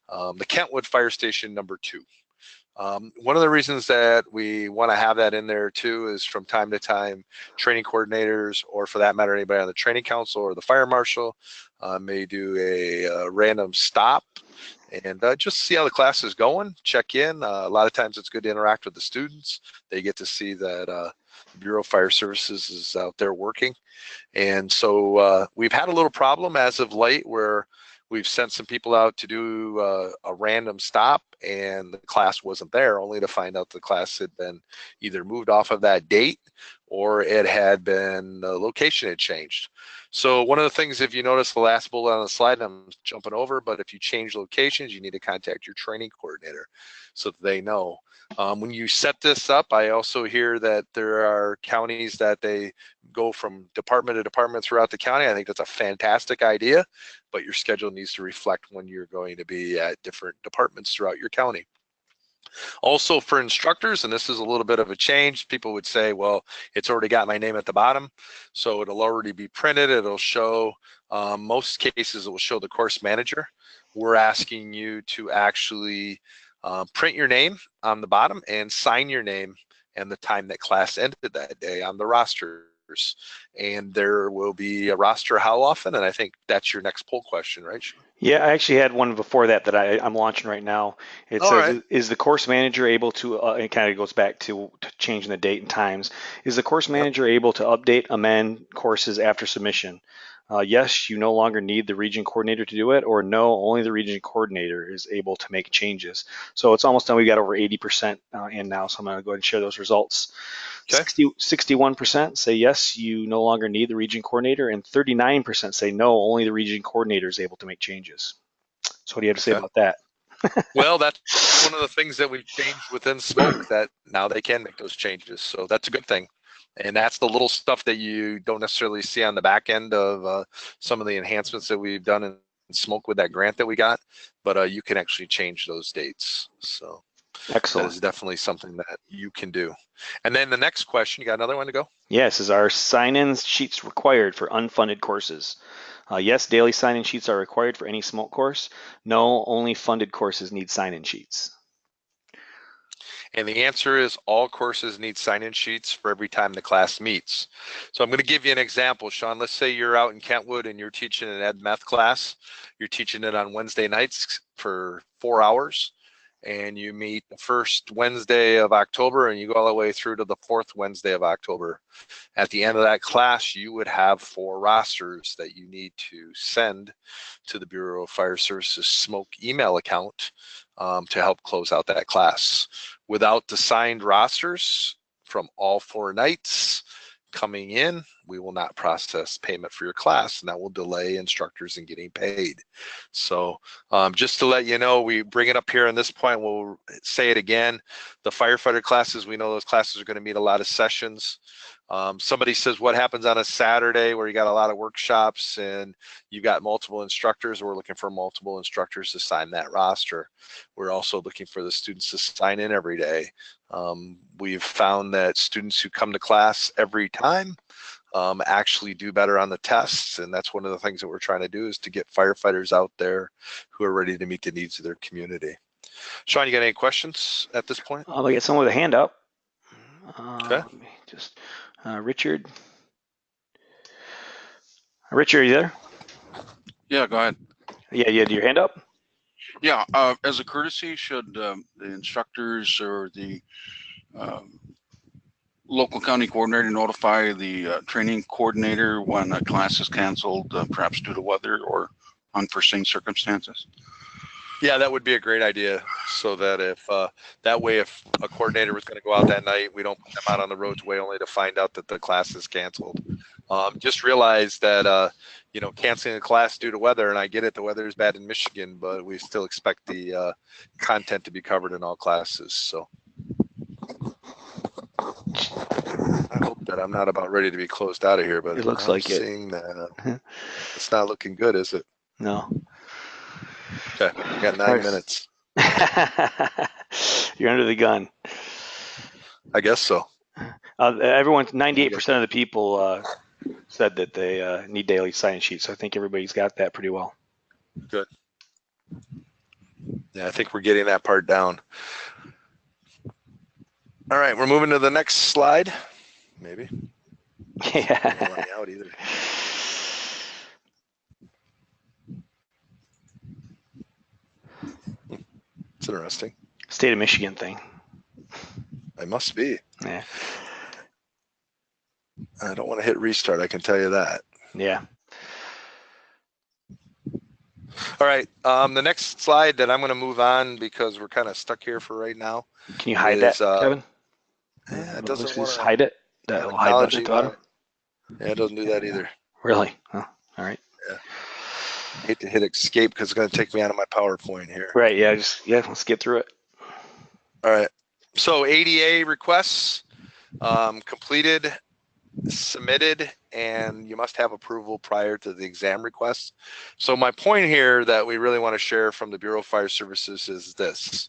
the Kentwood Fire Station number 2. One of the reasons that we want to have that in there too is from time to time, training coordinators, or for that matter, anybody on the training council or the fire marshal may do a random stop and just see how the class is going, check in. A lot of times it's good to interact with the students. They get to see that the Bureau of Fire Services is out there working. And so we've had a little problem as of late where we've sent some people out to do a random stop, and the class wasn't there, only to find out the class had been either moved off of that date or it had been, the location had changed. So one of the things, if you notice the last bullet on the slide, and I'm jumping over, but if you change locations, you need to contact your training coordinator so that they know. When you set this up, I also hear that there are counties that they go from department to department throughout the county. I think that's a fantastic idea, but your schedule needs to reflect when you're going to be at different departments throughout your county. Also for instructors, and this is a little bit of a change, people would say, well, it's already got my name at the bottom, so it'll already be printed. It'll show, most cases it will show the course manager. We're asking you to actually print your name on the bottom and sign your name and the time that class ended that day on the rosters. And there will be a roster how often, and I think that's your next poll question, right, Sean? Yeah, I actually had one before that I'm launching right now. It All says, right. is the course manager able to, it kind of goes back to changing the date and times. Is the course manager able to update, amend courses after submission? Yes, you no longer need the region coordinator to do it, or no, only the region coordinator is able to make changes. So it's almost done. We got over 80% in now, so I'm going to go ahead and share those results. Okay. 61% say yes, you no longer need the region coordinator, and 39% say no, only the region coordinator is able to make changes. So what do you have to say about that? Well, that's one of the things that we've changed within Smoke, that now they can make those changes. So that's a good thing. And that's the little stuff that you don't necessarily see on the back end of some of the enhancements that we've done in Smoke with that grant that we got. But you can actually change those dates. So Excellent. that is definitely something that you can do. And then the next question, you got another one to go? Yes, is our sign-in sheets required for unfunded courses? Yes, daily sign-in sheets are required for any Smoke course. No, only funded courses need sign-in sheets. And the answer is all courses need sign-in sheets for every time the class meets. So I'm going to give you an example, Sean. Let's say you're out in Kentwood and you're teaching an ed math class. You're teaching it on Wednesday nights for 4 hours, and you meet the first Wednesday of October and you go all the way through to the fourth Wednesday of October. At the end of that class, you would have 4 rosters that you need to send to the Bureau of Fire Services Smoke email account to help close out that class. Without the signed rosters from all 4 nights coming in, we will not process payment for your class, and that will delay instructors in getting paid. So just to let you know, we bring it up here on this point, we'll say it again. The firefighter classes, we know those classes are going to meet a lot of sessions. Somebody says, what happens on a Saturday where you got a lot of workshops and you've got multiple instructors? We're looking for multiple instructors to sign that roster. We're also looking for the students to sign in every day. We've found that students who come to class every time actually do better on the tests, and that's one of the things that we're trying to do, is to get firefighters out there who are ready to meet the needs of their community. Sean, you got any questions at this point? I get someone with a hand up. Okay. Just Richard. Richard, are you there? Yeah, go ahead. Yeah, you had your hand up? Yeah, as a courtesy, should the instructors or the local county coordinator notify the training coordinator when a class is canceled, perhaps due to weather or unforeseen circumstances? Yeah, that would be a great idea, so that if that way, if a coordinator was going to go out that night, we don't put them out on the roads way only to find out that the class is canceled. Just realize that you know, canceling a class due to weather, and I get it, the weather is bad in Michigan, but we still expect the content to be covered in all classes. So I hope that I'm not about ready to be closed out of here, but It looks like it. seeing that it's not looking good, is it? No. Okay, we got 9 minutes. You're under the gun. I guess so. Everyone, 98% of the people said that they need daily sign-in sheets. So I think everybody's got that pretty well. Good. Yeah, I think we're getting that part down. All right, we're moving to the next slide. Maybe. Yeah. I don't want me out either. It's interesting. State of Michigan thing. It must be. Yeah. I don't want to hit restart, I can tell you that. Yeah. All right, the next slide that I'm going to move on, because we're kind of stuck here for right now. Can you hide that, Kevin? Yeah, it doesn't want just to hide it. That little hide button at the bottom. Yeah, it doesn't do that either. Really? Oh, all right. Yeah. I hate to hit escape because it's going to take me out of my PowerPoint here. Right. Yeah. Let's get through it. All right. So ADA requests completed, submitted, and you must have approval prior to the exam request. So my point here that we really want to share from the Bureau of Fire Services is this.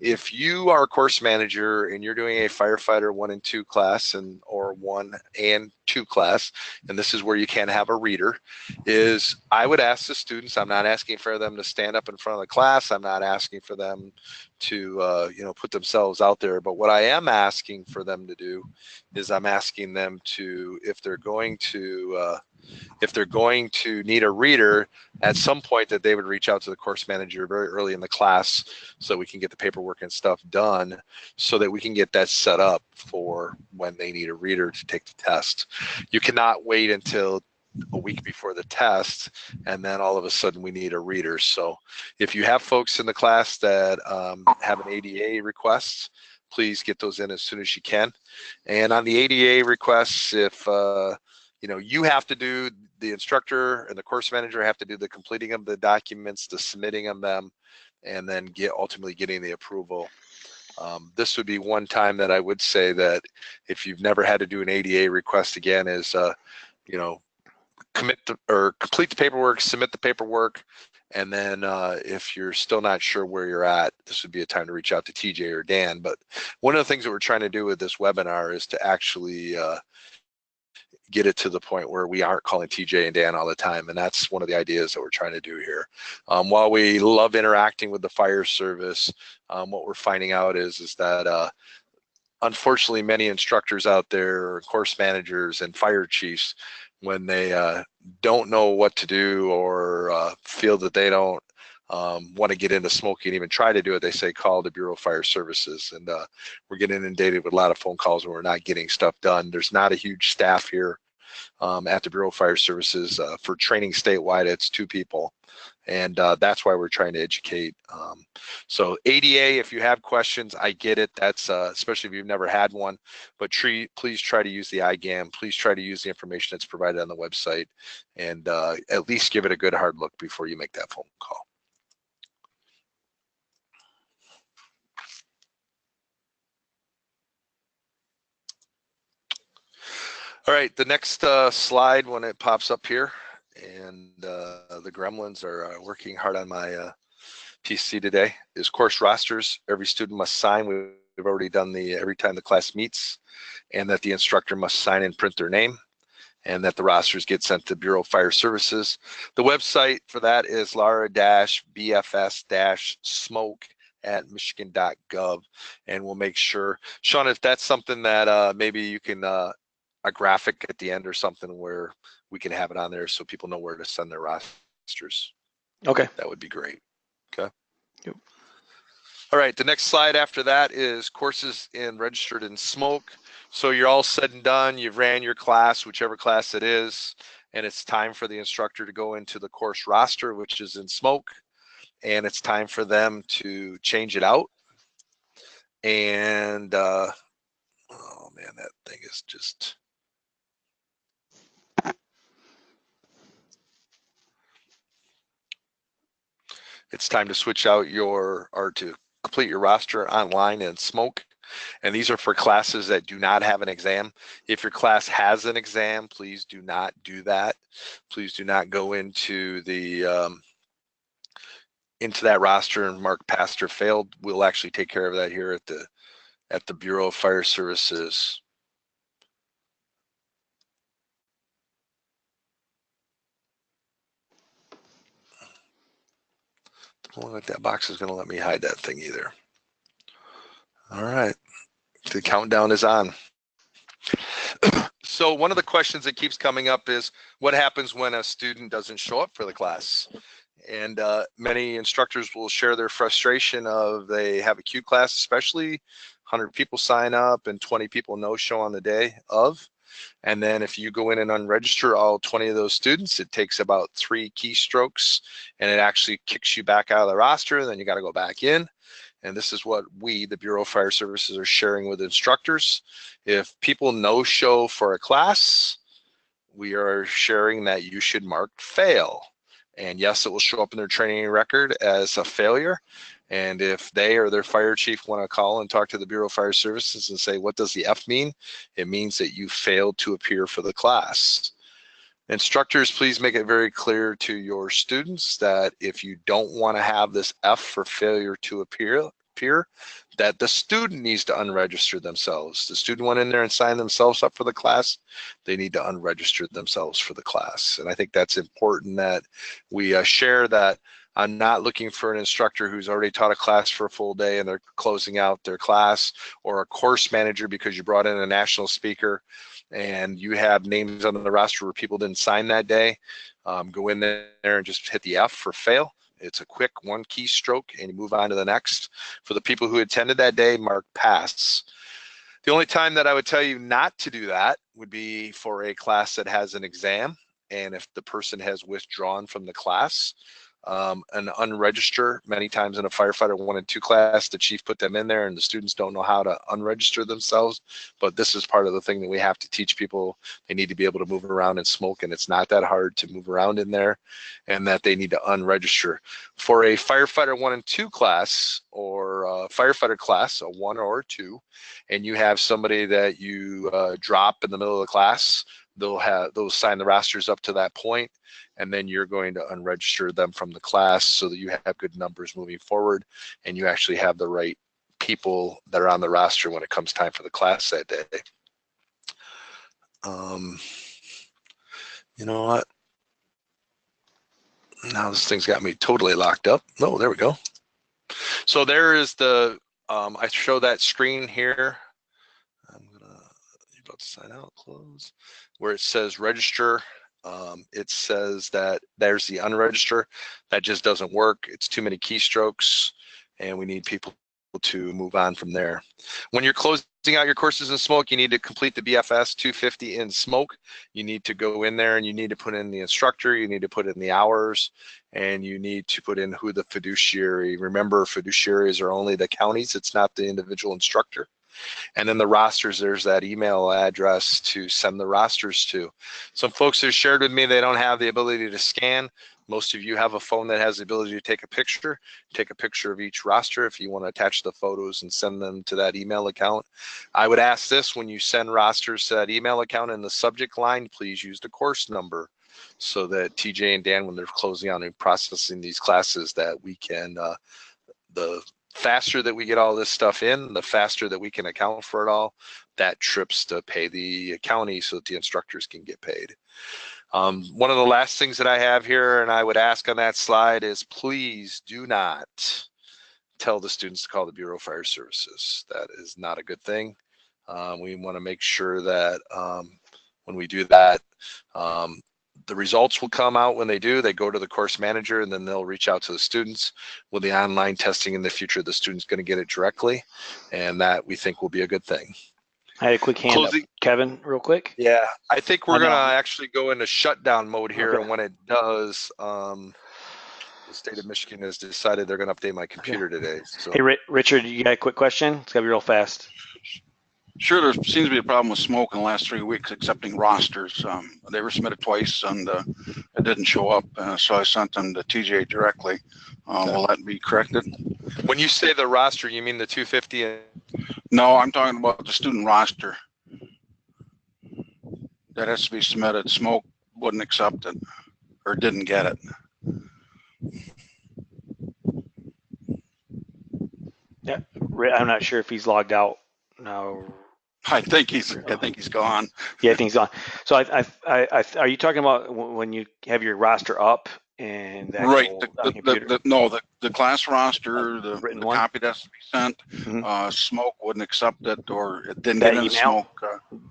If you are a course manager and you're doing a firefighter 1 and 2 class, or 1 and 2 class, and this is where you can have a reader, is I would ask the students, I'm not asking for them to stand up in front of the class, I'm not asking for them to you know, put themselves out there, but what I am asking for them to do is I'm asking them to, if they're going to need a reader at some point, that they would reach out to the course manager very early in the class so we can get the paperwork and stuff done, so that we can get that set up for when they need a reader to take the test. You cannot wait until a week before the test and then all of a sudden we need a reader. So if you have folks in the class that have an ADA request, please get those in as soon as you can. And on the ADA requests, if you know, you have to do, the instructor and the course manager have to do the completing of the documents, the submitting of them, and then ultimately getting the approval. This would be one time that I would say that if you've never had to do an ADA request again, is complete the paperwork, submit the paperwork, and then if you're still not sure where you're at, this would be a time to reach out to TJ or Dan. But one of the things that we're trying to do with this webinar is to actually get it to the point where we aren't calling TJ and Dan all the time, and that's one of the ideas that we're trying to do here. While we love interacting with the fire service, what we're finding out is that unfortunately many instructors out there, course managers and fire chiefs, when they don't know what to do or feel that they don't want to get into smoking, even try to do it, they say call the Bureau of Fire Services. And we're getting inundated with a lot of phone calls and we're not getting stuff done. There's not a huge staff here at the Bureau of Fire Services. For training statewide, it's 2 people. And that's why we're trying to educate. So ADA, if you have questions, I get it. That's especially if you've never had one, but please try to use the IGAM. Please try to use the information that's provided on the website, and at least give it a good hard look before you make that phone call. All right, the next slide when it pops up here, and the gremlins are working hard on my PC today, is course rosters. Every student must sign. We've already done every time the class meets, and that the instructor must sign and print their name, and that the rosters get sent to Bureau of Fire Services. The website for that is lara-bfs-smoke@michigan.gov, and we'll make sure, Sean, if that's something that maybe you can a graphic at the end or something where we can have it on there so people know where to send their rosters. Okay. That would be great. Okay. Yep. All right, the next slide after that is courses registered in smoke. So you're all said and done, you've ran your class, whichever class it is, and it's time for the instructor to go into the course roster, which is in smoke, and it's time for them to change it out. And oh man, that thing is just... It's time to switch out to complete your roster online in smoke. And these are for classes that do not have an exam. If your class has an exam, please do not do that. Please do not go into that roster and mark passed or failed. We'll actually take care of that here at the Bureau of Fire Services. I don't think that box is going to let me hide that thing either. All right, the countdown is on. So one of the questions that keeps coming up is what happens when a student doesn't show up for the class? And many instructors will share their frustration of they have a Q class, especially 100 people sign up and 20 people no show on the day of. And then if you go in and unregister all 20 of those students, it takes about 3 keystrokes and it actually kicks you back out of the roster. Then you got to go back in. And this is what we, the Bureau of Fire Services, are sharing with instructors. If people no show for a class, we are sharing that you should mark fail. And yes, it will show up in their training record as a failure. And if they or their fire chief want to call and talk to the Bureau of Fire Services and say, what does the F mean? It means that you failed to appear for the class. Instructors, please make it very clear to your students that if you don't want to have this F for failure to appear, that the student needs to unregister themselves. The student went in there and signed themselves up for the class. They need to unregister themselves for the class. And I think that's important that we share that. I'm not looking for an instructor who's already taught a class for a full day and they're closing out their class, or a course manager because you brought in a national speaker and you have names on the roster where people didn't sign that day. Go in there and just hit the F for fail. It's a quick 1 keystroke and you move on to the next. For the people who attended that day, mark pass. The only time that I would tell you not to do that would be for a class that has an exam, and if the person has withdrawn from the class. an unregister. Many times in a firefighter 1 and 2 class, the chief put them in there and the students don't know how to unregister themselves. But this is part of the thing that we have to teach people. They need to be able to move around and smoke, and it's not that hard to move around in there, and that they need to unregister. For a firefighter 1 and 2 class, or a firefighter class, a 1 or 2, and you have somebody that you drop in the middle of the class, they'll sign the rosters up to that point, and then you're going to unregister them from the class so that you have good numbers moving forward, and you actually have the right people that are on the roster when it comes time for the class that day. You know what? Now this thing's got me totally locked up. Oh, there we go. So there is the, I show that screen here. You're about to sign out, close, where it says register. It says that there's the unregister. That just doesn't work. It's too many keystrokes, and we need people to move on from there. When you're closing out your courses in smoke, you need to complete the BFS 250 in smoke. You need to go in there and you need to put in the instructor, you need to put in the hours, and you need to put in who the fiduciary. Remember, fiduciaries are only the counties, it's not the individual instructor. And then the rosters, there's that email address to send the rosters to. Some folks have shared with me they don't have the ability to scan. Most of you have a phone that has the ability to take a picture. Take a picture of each roster if you want to attach the photos and send them to that email account. I would ask this: when you send rosters to that email account, in the subject line, please use the course number, so that TJ and Dan, when they're closing out and processing these classes, that we can, the faster that we get all this stuff in, the faster that we can account for it all. That trips to pay the county so that the instructors can get paid. One of the last things that I have here, and I would ask on that slide, is please do not tell the students to call the Bureau of Fire Services. That is not a good thing. We want to make sure that when we do that, the results will come out. When they do, they go to the course manager, and then they'll reach out to the students. With the online testing in the future, the student's going to get it directly, and that we think will be a good thing. I had a quick hand up, Kevin, real quick. Yeah, I think we're going to actually go into shutdown mode here, okay. And when it does, the state of Michigan has decided they're going to update my computer today. So. Hey, Richard, you got a quick question? It's got to be real fast. Sure, there seems to be a problem with smoke in the last 3 weeks accepting rosters. They were submitted twice and it didn't show up, so I sent them to TJ directly. Okay. Will that be corrected? When you say the roster, you mean the 250? No, I'm talking about the student roster. That has to be submitted. Smoke wouldn't accept it or didn't get it. Yeah, I'm not sure if he's logged out now. I think he's gone. Yeah, I think he's gone. So are you talking about when you have your roster up and that right? The class roster, the copy that has to be sent. Mm-hmm. Smoke wouldn't accept it, or it didn't get in smoke.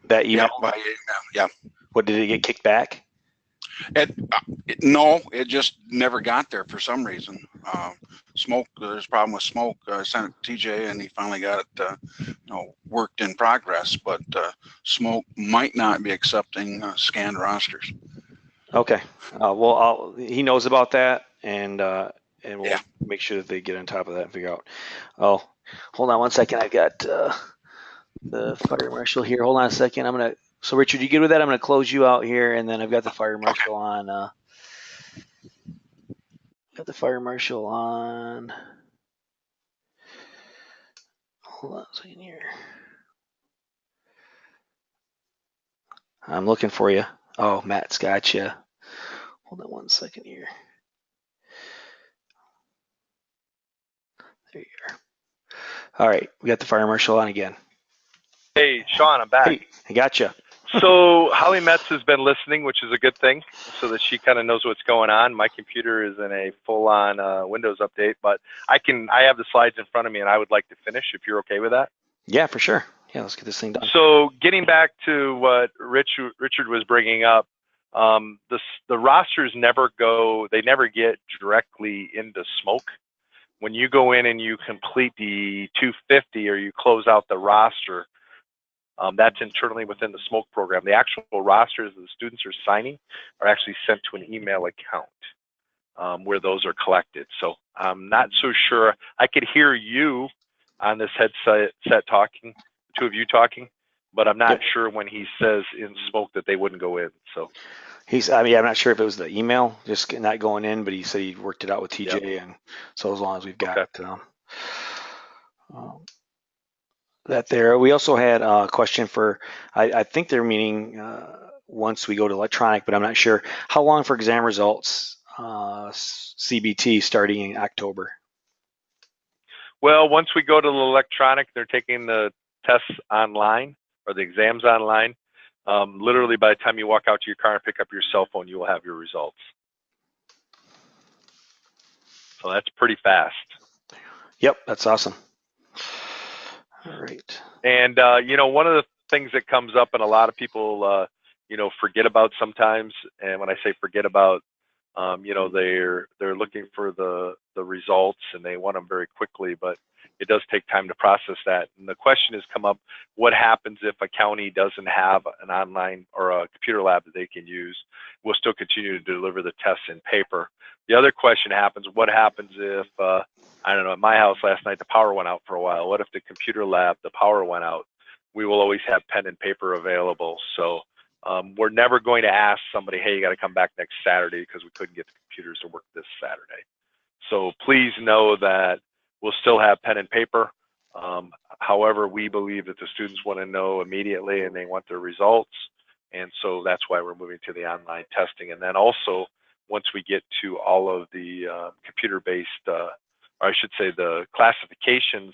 That email. Yeah, by email. Yeah. What, did it get kicked back? No, it just never got there for some reason. Smoke, there's a problem with smoke. I sent it to TJ and he finally got it, worked in progress, but smoke might not be accepting scanned rosters. Okay. Well, he knows about that, and we'll make sure that they get on top of that and figure out. Oh, hold on one second. I got the fire marshal here. Hold on a second. So Richard, you good with that? I'm going to close you out here, and then I've got the fire marshal on. Hold on a second here. I'm looking for you. Oh, Matt's got you. Hold on one second here. There you are. All right, we got the fire marshal on again. Hey, Sean, I'm back. Hey, I got you. So Holly Metz has been listening, which is a good thing, so that she kind of knows what's going on. My computer is in a full-on Windows update, but I have the slides in front of me, and I would like to finish if you're okay with that. Yeah, for sure. Yeah, let's get this thing done. So getting back to what Richard was bringing up, the rosters never get directly into smoke. When you go in and you complete the 250 or you close out the roster, that's internally within the smoke program. The actual rosters the students are signing are actually sent to an email account. where those are collected. So I'm not so sure. I could hear you on this headset talking, the two of you talking, but I'm not sure when he says in smoke that they wouldn't go in. So I mean, I'm not sure if it was the email just not going in, but he said he worked it out with TJ, and so as long as we've got that there. We also had a question for, I think they're meaning once we go to electronic, but I'm not sure. How long for exam results, CBT, starting in October? Well, once we go to the electronic, they're taking the tests online or the exams online. Literally, by the time you walk out to your car and pick up your cell phone, you will have your results. So that's pretty fast. Yep, that's awesome. All right. And you know, one of the things that comes up, and a lot of people, you know, forget about sometimes. And when I say forget about, you know, they're looking for the results and they want them very quickly, but it does take time to process that. And the question has come up: what happens if a county doesn't have an online or a computer lab that they can use? We'll still continue to deliver the tests in paper. The other question happens: what happens if I don't know, at my house last night, the power went out for a while. What if the computer lab, the power went out? We will always have pen and paper available. So we're never going to ask somebody, hey, you got to come back next Saturday because we couldn't get the computers to work this Saturday. So please know that we'll still have pen and paper. However, we believe that the students want to know immediately and they want their results. And so that's why we're moving to the online testing. And then also, once we get to all of the computer-based, or I should say the classifications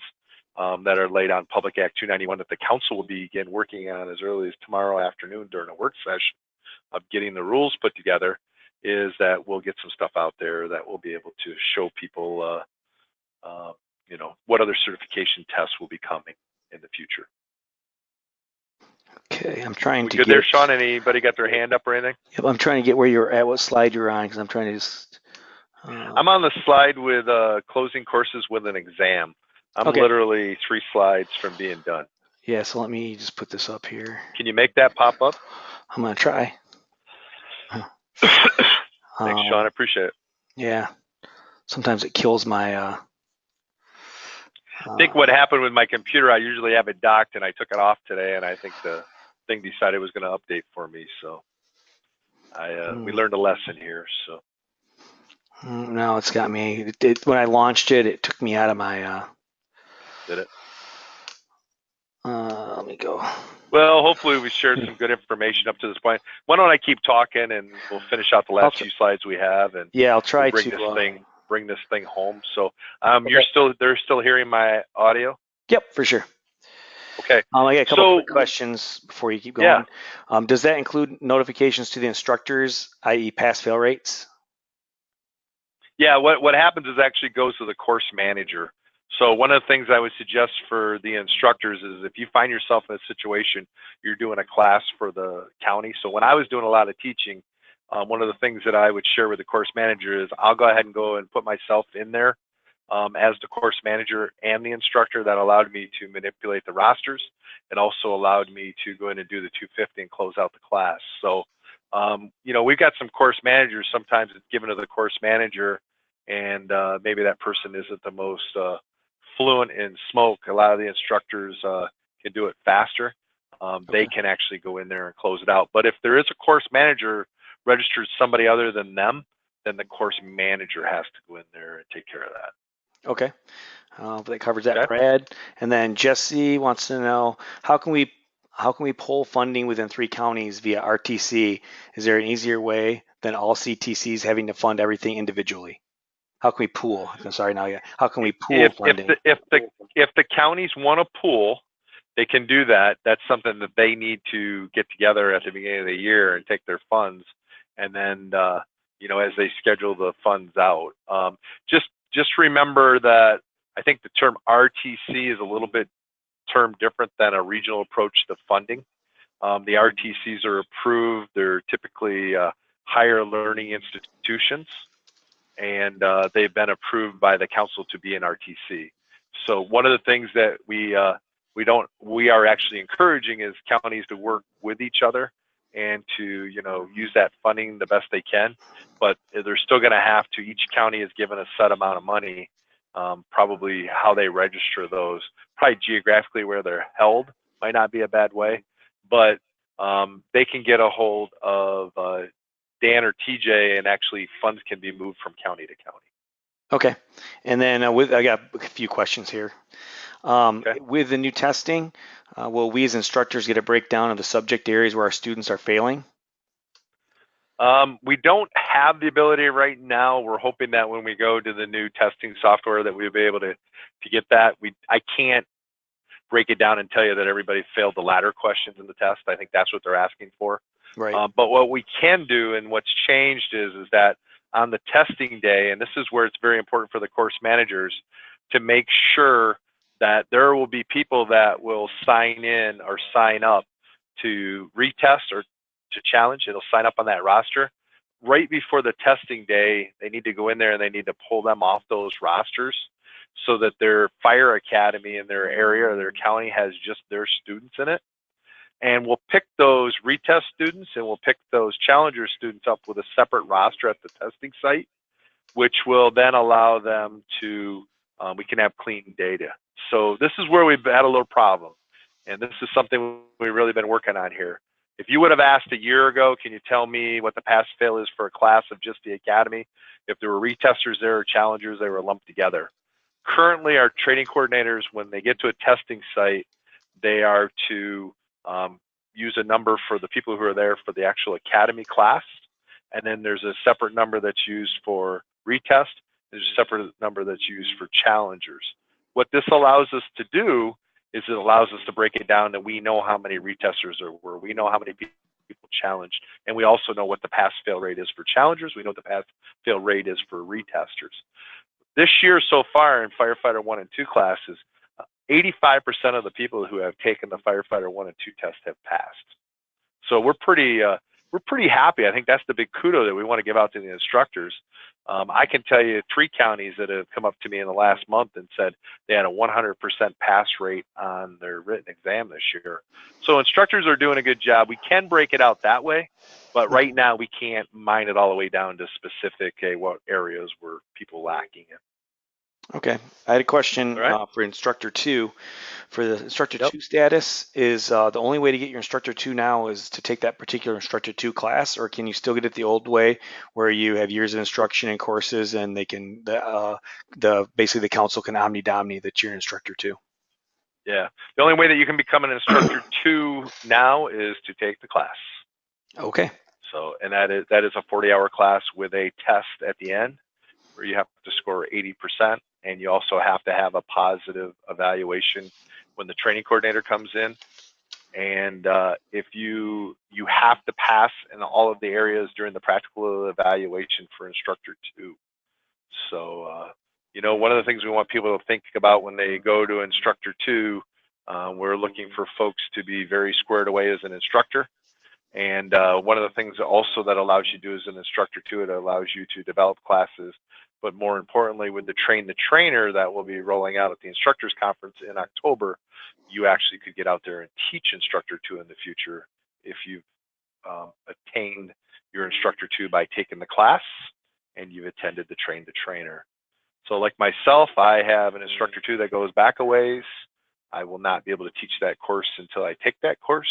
that are laid on Public Act 291 that the council will begin working on as early as tomorrow afternoon during a work session of getting the rules put together, is that we'll get some stuff out there that will be able to show people, you know, what other certification tests will be coming in the future. Okay, I'm trying to get there, Sean. Anybody got their hand up or anything? Yep, I'm trying to get where you're at, what slide you're on, because I'm trying to just. I'm on the slide with closing courses with an exam. I'm literally 3 slides from being done. Yeah, so let me just put this up here. Can you make that pop up? I'm gonna try. Thanks, Sean. I appreciate it. Yeah, sometimes it kills my. I think what happened with my computer, I usually have it docked, and I took it off today, and I think the thing decided it was going to update for me. So we learned a lesson here. So. No, it's got me. When I launched it, it took me out of my. Did it? Let me go. Well, hopefully we shared some good information up to this point. Why don't I keep talking and we'll finish out the last few slides we have, and yeah, I'll try we'll bring this thing home. So they're still hearing my audio? Yep, for sure. Okay. I got a couple quick questions before you keep going. Yeah. Does that include notifications to the instructors, i.e. pass-fail rates? Yeah, what happens is actually goes to the course manager. So one of the things I would suggest for the instructors is if you find yourself in a situation, you're doing a class for the county. So when I was doing a lot of teaching, one of the things that I would share with the course manager is I'll go ahead and go and put myself in there as the course manager and the instructor. That allowed me to manipulate the rosters. It also allowed me to go in and do the 250 and close out the class. So, you know, we've got some course managers. Sometimes it's given to the course manager, and maybe that person isn't the most fluent in smoke. A lot of the instructors can do it faster. They can actually go in there and close it out. But if there is a course manager registered somebody other than them, then the course manager has to go in there and take care of that. Okay. That covers that, Brad. And then Jesse wants to know, how can we pull funding within 3 counties via RTC? Is there an easier way than all CTCs having to fund everything individually? How can we pool? I'm sorry, now, how can we pool funding? If the counties want to pool, they can do that. That's something that they need to get together at the beginning of the year and take their funds, and then you know, as they schedule the funds out. Just remember that I think the term RTC is a little bit term different than a regional approach to funding. The RTCs are approved. They're typically higher learning institutions, and they've been approved by the council to be an RTC. So one of the things that we are actually encouraging is counties to work with each other and to, you know, use that funding the best they can. But they're still going to have to, each county is given a set amount of money, probably how they register those, probably geographically where they're held might not be a bad way, but they can get a hold of Dan or TJ, and actually funds can be moved from county to county. Okay, and then I got a few questions here. Okay. With the new testing, will we as instructors get a breakdown of the subject areas where our students are failing? We don't have the ability right now. We're hoping that when we go to the new testing software that we'll be able to get that. I can't break it down and tell you that everybody failed the ladder questions in the test. I think that's what they're asking for. Right. But what we can do, and what's changed is that on the testing day, and this is where it's very important for the course managers to make sure that there will be people that will sign in or sign up to retest or to challenge. It'll sign up on that roster. Right before the testing day, they need to go in there and they need to pull them off those rosters so that their fire academy in their area or their county has just their students in it. And we'll pick those retest students and we'll pick those challenger students up with a separate roster at the testing site, which will then allow them to, we can have clean data. So this is where we've had a little problem. And this is something we've really been working on here. If you would have asked a year ago, can you tell me what the pass-fail is for a class of just the academy? If there were retesters there or challengers, they were lumped together. Currently, our training coordinators, when they get to a testing site, they are to use a number for the people who are there for the actual academy class. And then there's a separate number that's used for retest. There's a separate number that's used for challengers. What this allows us to do is it allows us to break it down that we know how many retesters there were. We know how many people challenged. And we also know what the pass-fail rate is for challengers. We know what the pass-fail rate is for retesters. This year so far in Firefighter 1 and 2 classes, 85% of the people who have taken the Firefighter 1 and 2 test have passed. So we're pretty happy. I think that's the big kudo that we want to give out to the instructors. I can tell you 3 counties that have come up to me in the last month and said they had a 100% pass rate on their written exam this year. So instructors are doing a good job. We can break it out that way, but right now we can't mine it all the way down to specific what areas were people lacking in. Okay, I had a question for Instructor 2. For the Instructor 2 status, is the only way to get your Instructor 2 now is to take that particular Instructor 2 class, or can you still get it the old way where you have years of instruction and courses and they can, basically the council can omni-domini that you're Instructor 2? Yeah, the only way that you can become an Instructor 2 now is to take the class. Okay. So, and that is a 40-hour class with a test at the end where you have to score 80%. And you also have to have a positive evaluation when the training coordinator comes in. And if you have to pass in all of the areas during the practical evaluation for Instructor 2. So, you know, one of the things we want people to think about when they go to Instructor 2, we're looking for folks to be very squared away as an instructor. And one of the things also that allows you to do as an Instructor 2, it allows you to develop classes. But more importantly, with the Train the Trainer that will be rolling out at the Instructors Conference in October, you actually could get out there and teach Instructor 2 in the future if you've attained your Instructor 2 by taking the class and you've attended the Train the Trainer. So like myself, I have an Instructor 2 that goes back a ways. I will not be able to teach that course until I take that course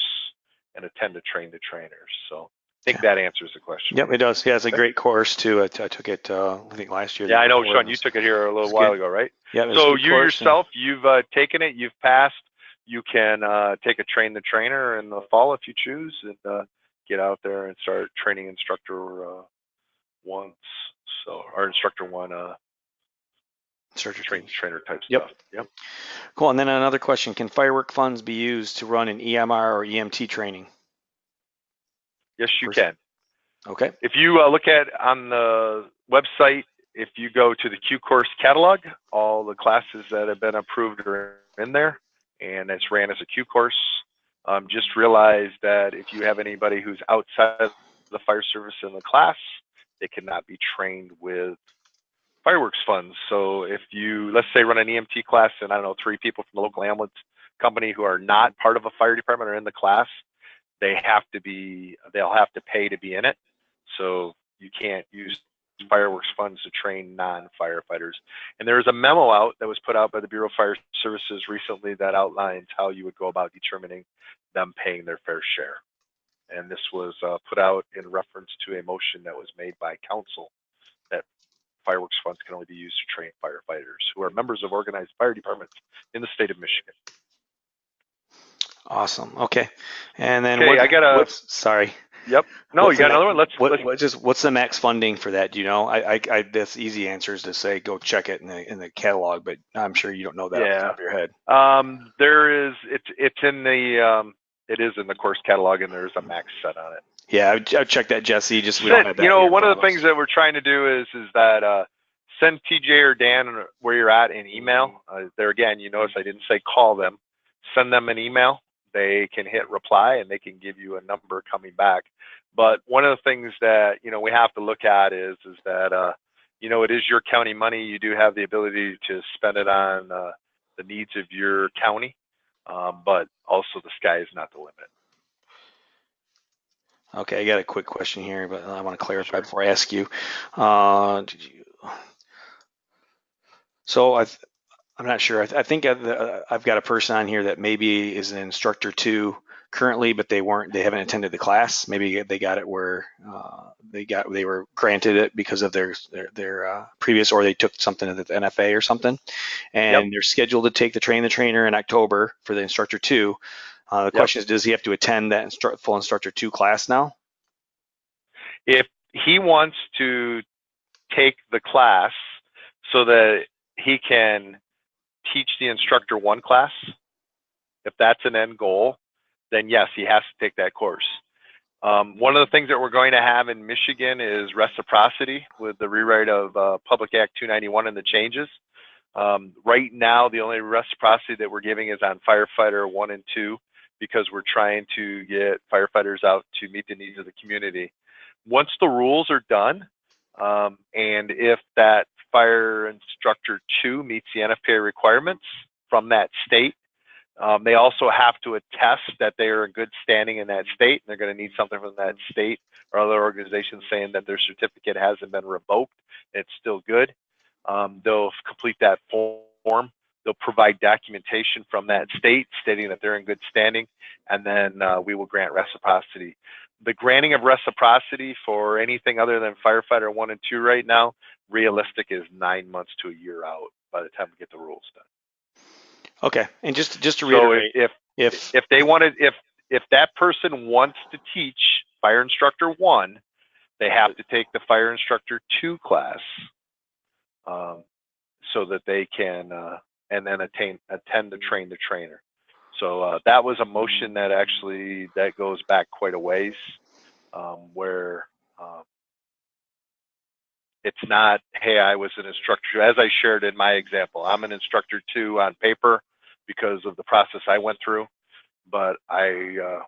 and attend the Train the Trainers. So I think that answers the question. Yep, it does. Yeah, it's a great course too. I took it, I think last year. Yeah, I know, Sean, you took it here a little while ago, right? Yeah. So you yourself, you've taken it, you've passed. You can take a Train the Trainer in the fall if you choose, and get out there and start training Instructor 1. So our Instructor 1 Train the Trainer type stuff. Yep. Cool. And then another question: can firework funds be used to run an EMR or EMT training? Yes, you can. Okay. If you look at on the website, if you go to the Q course catalog, all the classes that have been approved are in there, and it's ran as a Q course. Just realize that if you have anybody who's outside of the fire service in the class, they cannot be trained with fireworks funds. So if you, let's say, run an EMT class and, I don't know, 3 people from the local ambulance company who are not part of a fire department are in the class, they'll have to pay to be in it. So you can't use fireworks funds to train non-firefighters. And there was a memo out that was put out by the Bureau of Fire Services recently that outlines how you would go about determining them paying their fair share. And this was put out in reference to a motion that was made by council that fireworks funds can only be used to train firefighters who are members of organized fire departments in the state of Michigan. Awesome. Okay. And then Okay, I got a. Sorry. Yep. No, you got another one. What's the max funding for that? Do you know? That's easy answer is to say go check it in the catalog, but I'm sure you don't know that off the top of your head. There is. It's in the. It is in the course catalog, and there's a max set on it. Yeah, I've checked that, Jesse. Just we don't have that. You know, one of the things that we're trying to do is that send TJ or Dan where you're at an email. There again, you notice I didn't say call them. Send them an email. They can hit reply and they can give you a number coming back. But one of the things that, you know, we have to look at is that, you know, it is your county money. You do have the ability to spend it on the needs of your county, but also the sky is not the limit. Okay, I got a quick question here, but I want to clarify before I ask you. So I'm not sure. I think I've got a person on here that maybe is an instructor 2 currently, but they haven't attended the class. Maybe they got it where they were granted it because of their previous, or they took something at the NFA or something, and they're scheduled to take the train the trainer in October for the instructor 2. The question is, does he have to attend that full instructor 2 class now? If he wants to take the class so that he can teach the instructor 1 class, if that's an end goal, then yes, he has to take that course. One of the things that we're going to have in Michigan is reciprocity with the rewrite of Public Act 291 and the changes. Right now, the only reciprocity that we're giving is on firefighter 1 and 2, because we're trying to get firefighters out to meet the needs of the community. Once the rules are done, and if that fire instructor 2 meets the NFPA requirements from that state, they also have to attest that they are in good standing in that state, and they're going to need something from that state or other organization saying that their certificate hasn't been revoked, it's still good. They'll complete that form. They'll provide documentation from that state stating that they're in good standing, and then we will grant reciprocity. The granting of reciprocity for anything other than firefighter 1 and 2 right now, realistic, is 9 months to a year out by the time we get the rules done. Okay, and just to reiterate, so if that person wants to teach fire instructor 1, they have to take the fire instructor 2 class, so that they can and then attend to train the trainer. So that was a motion that goes back quite a ways, where it's not, hey, I was an instructor, as I shared in my example, I'm an instructor 2 on paper because of the process I went through, but I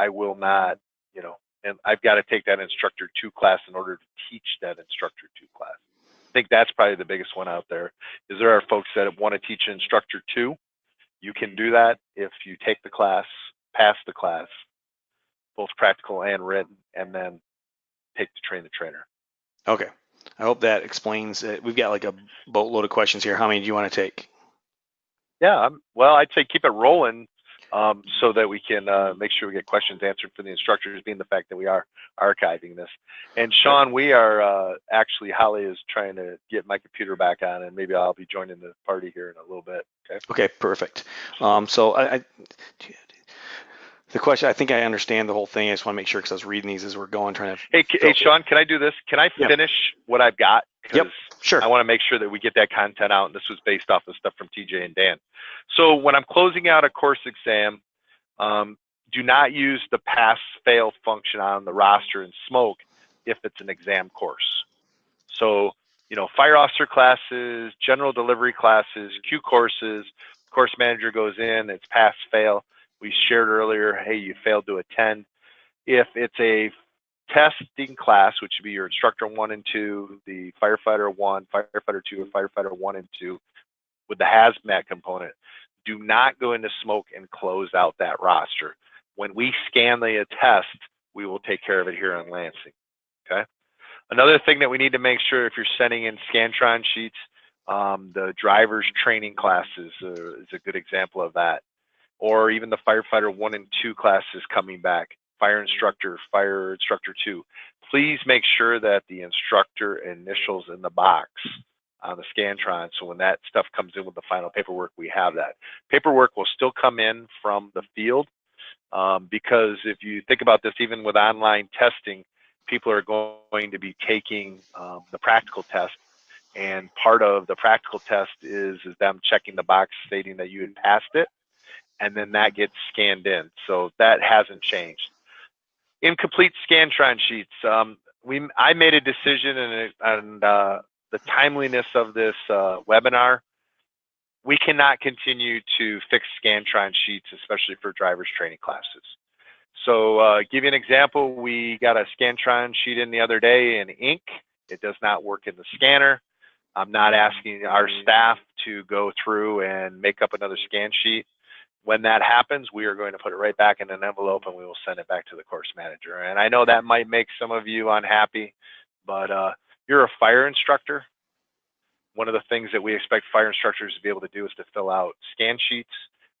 will not, you know, and I've got to take that instructor 2 class in order to teach that instructor 2 class. I think that's probably the biggest one out there, is there are folks that want to teach an instructor 2. You can do that if you take the class, pass the class, both practical and written, and then take to train the trainer. Okay. I hope that explains it. We've got like a boatload of questions here. How many do you want to take? Yeah, well, I'd say keep it rolling, so that we can make sure we get questions answered for the instructors, being the fact that we are archiving this. And Sean, we are actually, Holly is trying to get my computer back on, and maybe I'll be joining the party here in a little bit. Okay, perfect. So the question, I think I understand the whole thing. I just want to make sure, because I was reading these as we're going, trying to. Hey, Sean, can I do this? Can I finish what I've got? Yep, sure. I want to make sure that we get that content out, and this was based off of stuff from TJ and Dan. So when I'm closing out a course exam, do not use the pass-fail function on the roster in Smoke if it's an exam course. So, you know, fire officer classes, general delivery classes, Q courses, course manager goes in, it's pass-fail. We shared earlier, hey, you failed to attend. If it's a testing class, which would be your instructor 1 and 2, the firefighter 1, firefighter 2, or firefighter 1 and 2 with the hazmat component, do not go into Smoke and close out that roster. When we scan the test, we will take care of it here in Lansing, okay? Another thing that we need to make sure if you're sending in Scantron sheets, the driver's training classes is a good example of that, or even the firefighter 1 and 2 classes coming back, fire instructor 2. Please make sure that the instructor initials in the box on the Scantron, so when that stuff comes in with the final paperwork, we have that. Paperwork will still come in from the field, because if you think about this, even with online testing, people are going to be taking the practical test, and part of the practical test is them checking the box stating that you had passed it, and then that gets scanned in. So that hasn't changed. Incomplete Scantron sheets. I made a decision, and the timeliness of this webinar, we cannot continue to fix Scantron sheets, especially for driver's training classes. So give you an example, we got a Scantron sheet in the other day in ink. It does not work in the scanner. I'm not asking our staff to go through and make up another scan sheet. When that happens, we are going to put it right back in an envelope and we will send it back to the course manager. And I know that might make some of you unhappy, but you're a fire instructor. One of the things that we expect fire instructors to be able to do is to fill out scan sheets.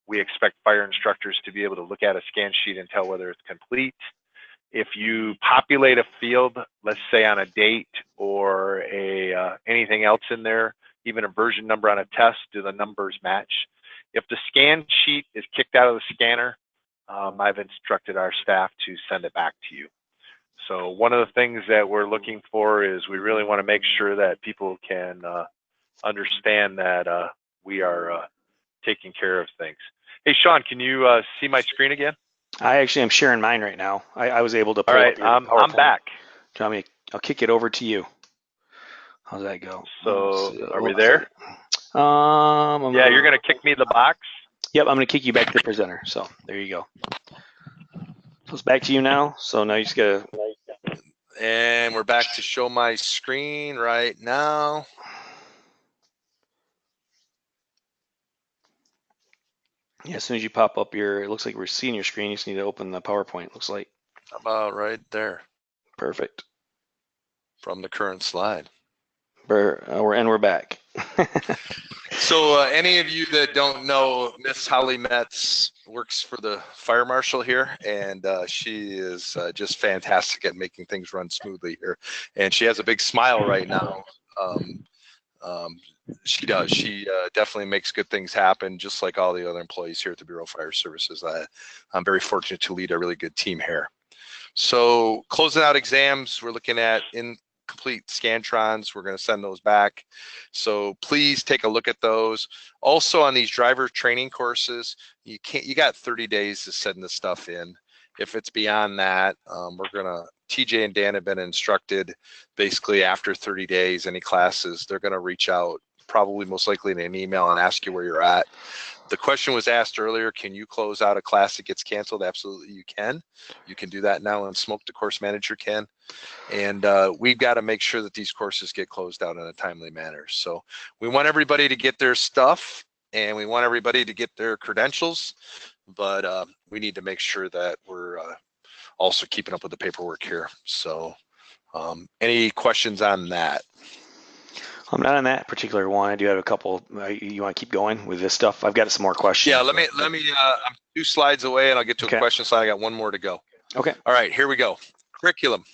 We expect fire instructors to be able to look at a scan sheet and tell whether it's complete. If you populate a field, let's say on a date or anything else in there, even a version number on a test, do the numbers match? If the scan sheet is kicked out of the scanner, I've instructed our staff to send it back to you. So one of the things that we're looking for is we really want to make sure that people can understand that we are taking care of things. Hey, Sean, can you see my screen again? I actually am sharing mine right now. I was able to pull All right, up your I'm back. Tell me, I'll kick it over to you. How's that go? So are we there? Yeah, you're going to kick me the box? Yep, I'm going to kick you back to the presenter. So there you go. So it's back to you now. So now you just got to. And we're back to show my screen right now. Yeah, as soon as you pop up it looks like we're seeing your screen. You just need to open the PowerPoint, looks like. About right there. Perfect. From the current slide. We're back. So any of you that don't know, Miss Holly Metz works for the fire marshal here, and she is just fantastic at making things run smoothly here. And she has a big smile right now. She does. She definitely makes good things happen, just like all the other employees here at the Bureau of Fire Services. I'm very fortunate to lead a really good team here. So closing out exams, we're looking at incomplete Scantrons. We're going to send those back. So please take a look at those. Also on these driver training courses, you got 30 days to send this stuff in. If it's beyond that, TJ and Dan have been instructed basically after 30 days, any classes, they're going to reach out probably most likely in an email and ask you where you're at. The question was asked earlier, can you close out a class that gets canceled? Absolutely you can. You can do that now, and Smoke, the course manager, can. And we've got to make sure that these courses get closed out in a timely manner. So we want everybody to get their stuff, and we want everybody to get their credentials, but we need to make sure that we're also keeping up with the paperwork here. So any questions on that? I'm not on that particular one. I do have a couple. You want to keep going with this stuff? I've got some more questions. Yeah, let me. I'm 2 slides away, and I'll get to a question slide. I got one more to go. Okay. All right, here we go. Curriculum.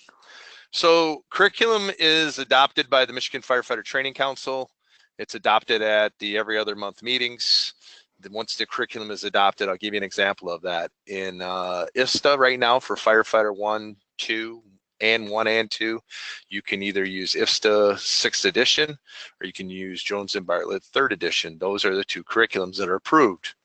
So curriculum is adopted by the Michigan Firefighter Training Council. It's adopted at the every other month meetings. Then once the curriculum is adopted, I'll give you an example of that. In ISTA right now for Firefighter 1, 2, and 1 and 2, you can either use IFSTA 6th edition or you can use Jones and Bartlett 3rd edition. Those are the 2 curriculums that are approved.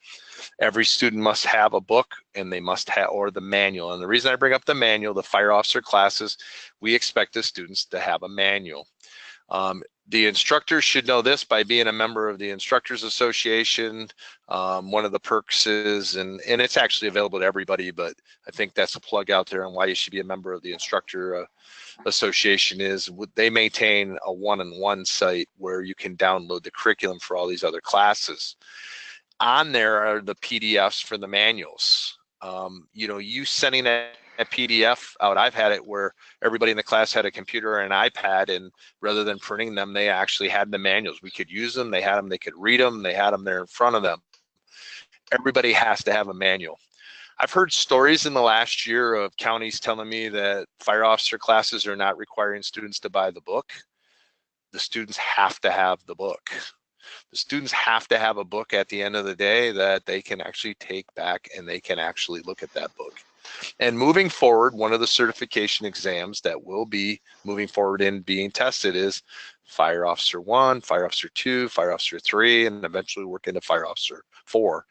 Every student must have a book, and they must have, or the manual. And the reason I bring up the manual, the fire officer classes, we expect the students to have a manual. The instructors should know this by being a member of the Instructors Association. One of the perks is, and it's actually available to everybody, but I think that's a plug out there on why you should be a member of the Instructor Association is they maintain a one-on-one site where you can download the curriculum for all these other classes. On there are the PDFs for the manuals. You know, you sending a PDF out, I've had it where everybody in the class had a computer and an iPad, and rather than printing them, they actually had the manuals. We could use them, they had them, they could read them, they had them there in front of them. Everybody has to have a manual. I've heard stories in the last year of counties telling me that fire officer classes are not requiring students to buy the book. The students have to have the book. The students have to have a book at the end of the day that they can actually take back and they can actually look at that book. And moving forward, one of the certification exams that will be moving forward in being tested is Fire Officer 1, Fire Officer 2, Fire Officer 3, and eventually work into Fire Officer 4.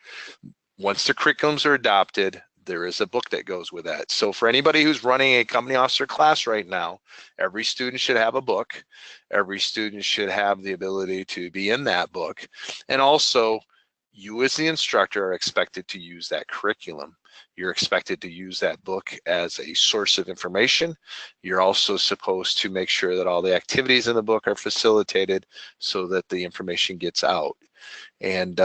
Once the curriculums are adopted, there is a book that goes with that. So for anybody who's running a company officer class right now, every student should have a book. Every student should have the ability to be in that book. And also, you as the instructor are expected to use that curriculum. You're expected to use that book as a source of information. You're also supposed to make sure that all the activities in the book are facilitated so that the information gets out. And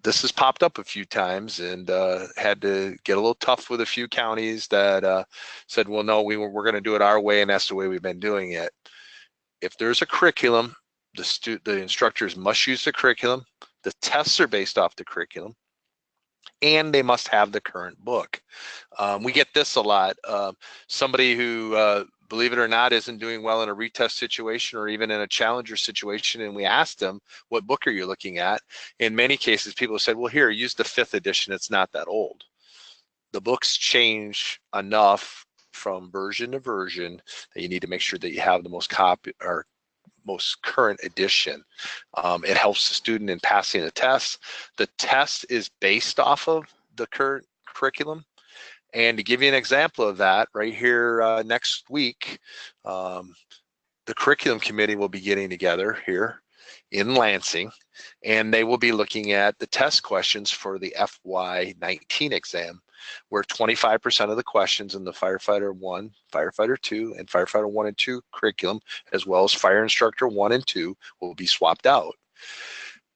this has popped up a few times, and had to get a little tough with a few counties that said, well, no, we're going to do it our way, and that's the way we've been doing it. If there's a curriculum, the instructors must use the curriculum. The tests are based off the curriculum, and they must have the current book. We get this a lot. Somebody who, believe it or not, isn't doing well in a retest situation or even in a challenger situation, and we asked them, what book are you looking at? In many cases, people said, well, here, use the 5th edition. It's not that old. The books change enough from version to version that you need to make sure that you have the most current edition. It helps the student in passing the test. The test is based off of the current curriculum. And to give you an example of that, right here next week, the curriculum committee will be getting together here in Lansing, and they will be looking at the test questions for the FY19 exam, where 25% of the questions in the Firefighter 1, Firefighter 2, and Firefighter 1 and 2 curriculum, as well as Fire Instructor 1 and 2, will be swapped out.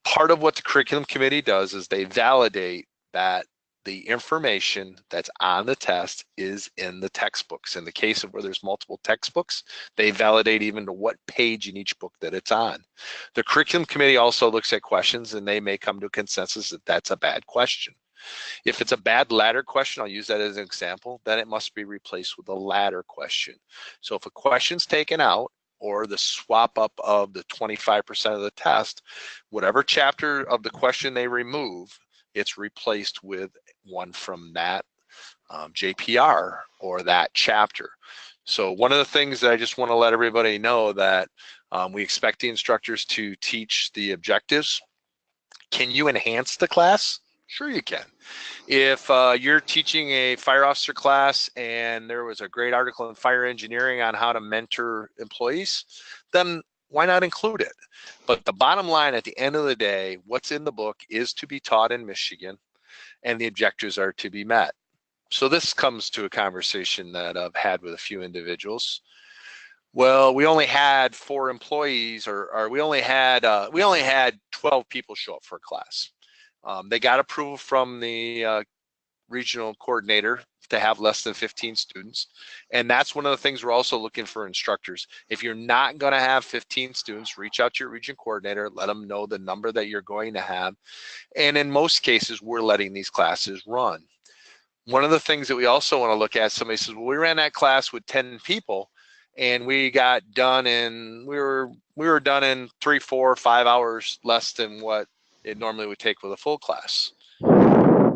Part of what the curriculum committee does is they validate that the information that's on the test is in the textbooks. In the case of where there's multiple textbooks, they validate even to what page in each book that it's on. The curriculum committee also looks at questions, and they may come to a consensus that that's a bad question. If it's a bad ladder question, I'll use that as an example, then it must be replaced with a ladder question. So if a question's taken out, or the swap up of the 25% of the test, whatever chapter of the question they remove, it's replaced with one from that JPR or that chapter. So one of the things that I just want to let everybody know that we expect the instructors to teach the objectives. Can you enhance the class? Sure you can. If you're teaching a fire officer class and there was a great article in fire engineering on how to mentor employees, then why not include it? But the bottom line at the end of the day, what's in the book is to be taught in Michigan, and the objectives are to be met. So this comes to a conversation that I've had with a few individuals. Well, we only had 4 employees, or we only had 12 people show up for a class. They got approval from the regional coordinator to have less than 15 students. And that's one of the things we're also looking for instructors. If you're not going to have 15 students, reach out to your region coordinator, let them know the number that you're going to have. And in most cases, we're letting these classes run. One of the things that we also want to look at, somebody says, well, we ran that class with 10 people and we got done in, we were done in 3, 4, 5 hours less than what it normally would take with a full class.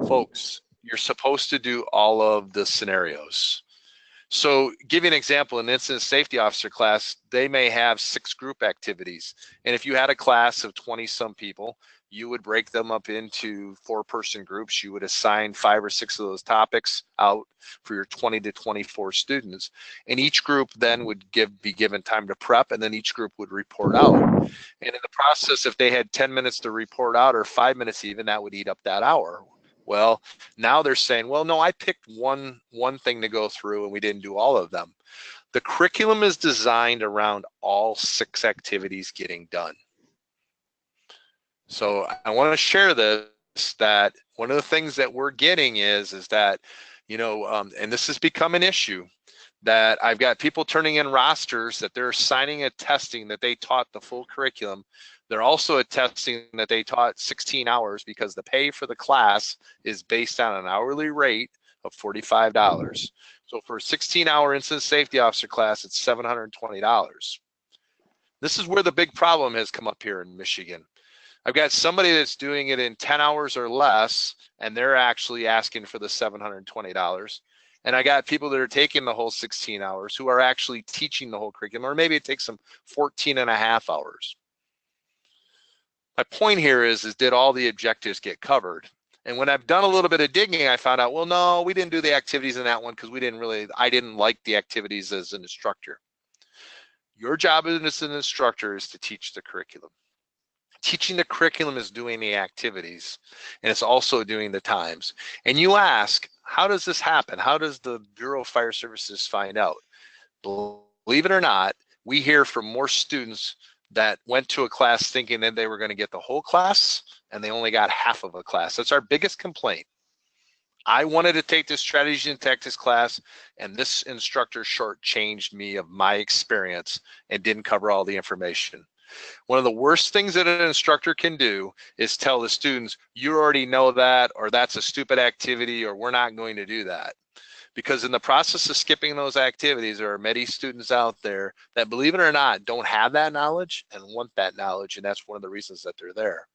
Folks, you're supposed to do all of the scenarios. So give you an example, in incident safety officer class, they may have 6 group activities. And if you had a class of 20 some people, you would break them up into 4-person groups. You would assign 5 or 6 of those topics out for your 20 to 24 students. And each group then would be given time to prep, and then each group would report out. And in the process, if they had 10 minutes to report out, or 5 minutes even, that would eat up that hour. Well, now they're saying, well, no, I picked one thing to go through and we didn't do all of them. The curriculum is designed around all 6 activities getting done. So I want to share this that one of the things that we're getting is that, you know, and this has become an issue, that I've got people turning in rosters that they're signing attesting that they taught the full curriculum. They're also attesting that they taught 16 hours because the pay for the class is based on an hourly rate of $45. So for a 16-hour incident safety officer class, it's $720. This is where the big problem has come up here in Michigan. I've got somebody that's doing it in 10 hours or less, and they're actually asking for the $720. And I got people that are taking the whole 16 hours who are actually teaching the whole curriculum, or maybe it takes them 14 and a half hours. My point here is did all the objectives get covered? And when I've done a little bit of digging, I found out, well, no, we didn't do the activities in that one because I didn't like the activities as an instructor. Your job as an instructor is to teach the curriculum. Teaching the curriculum is doing the activities, and it's also doing the times. And you ask, how does this happen? How does the Bureau of Fire Services find out? Believe it or not, we hear from more students that went to a class thinking that they were going to get the whole class, and they only got half of a class. That's our biggest complaint. I wanted to take this strategy and tactics class, and this instructor shortchanged me of my experience and didn't cover all the information. One of the worst things that an instructor can do is tell the students, you already know that, or that's a stupid activity, or we're not going to do that. Because in the process of skipping those activities, there are many students out there that, believe it or not, don't have that knowledge and want that knowledge, and that's one of the reasons that they're there.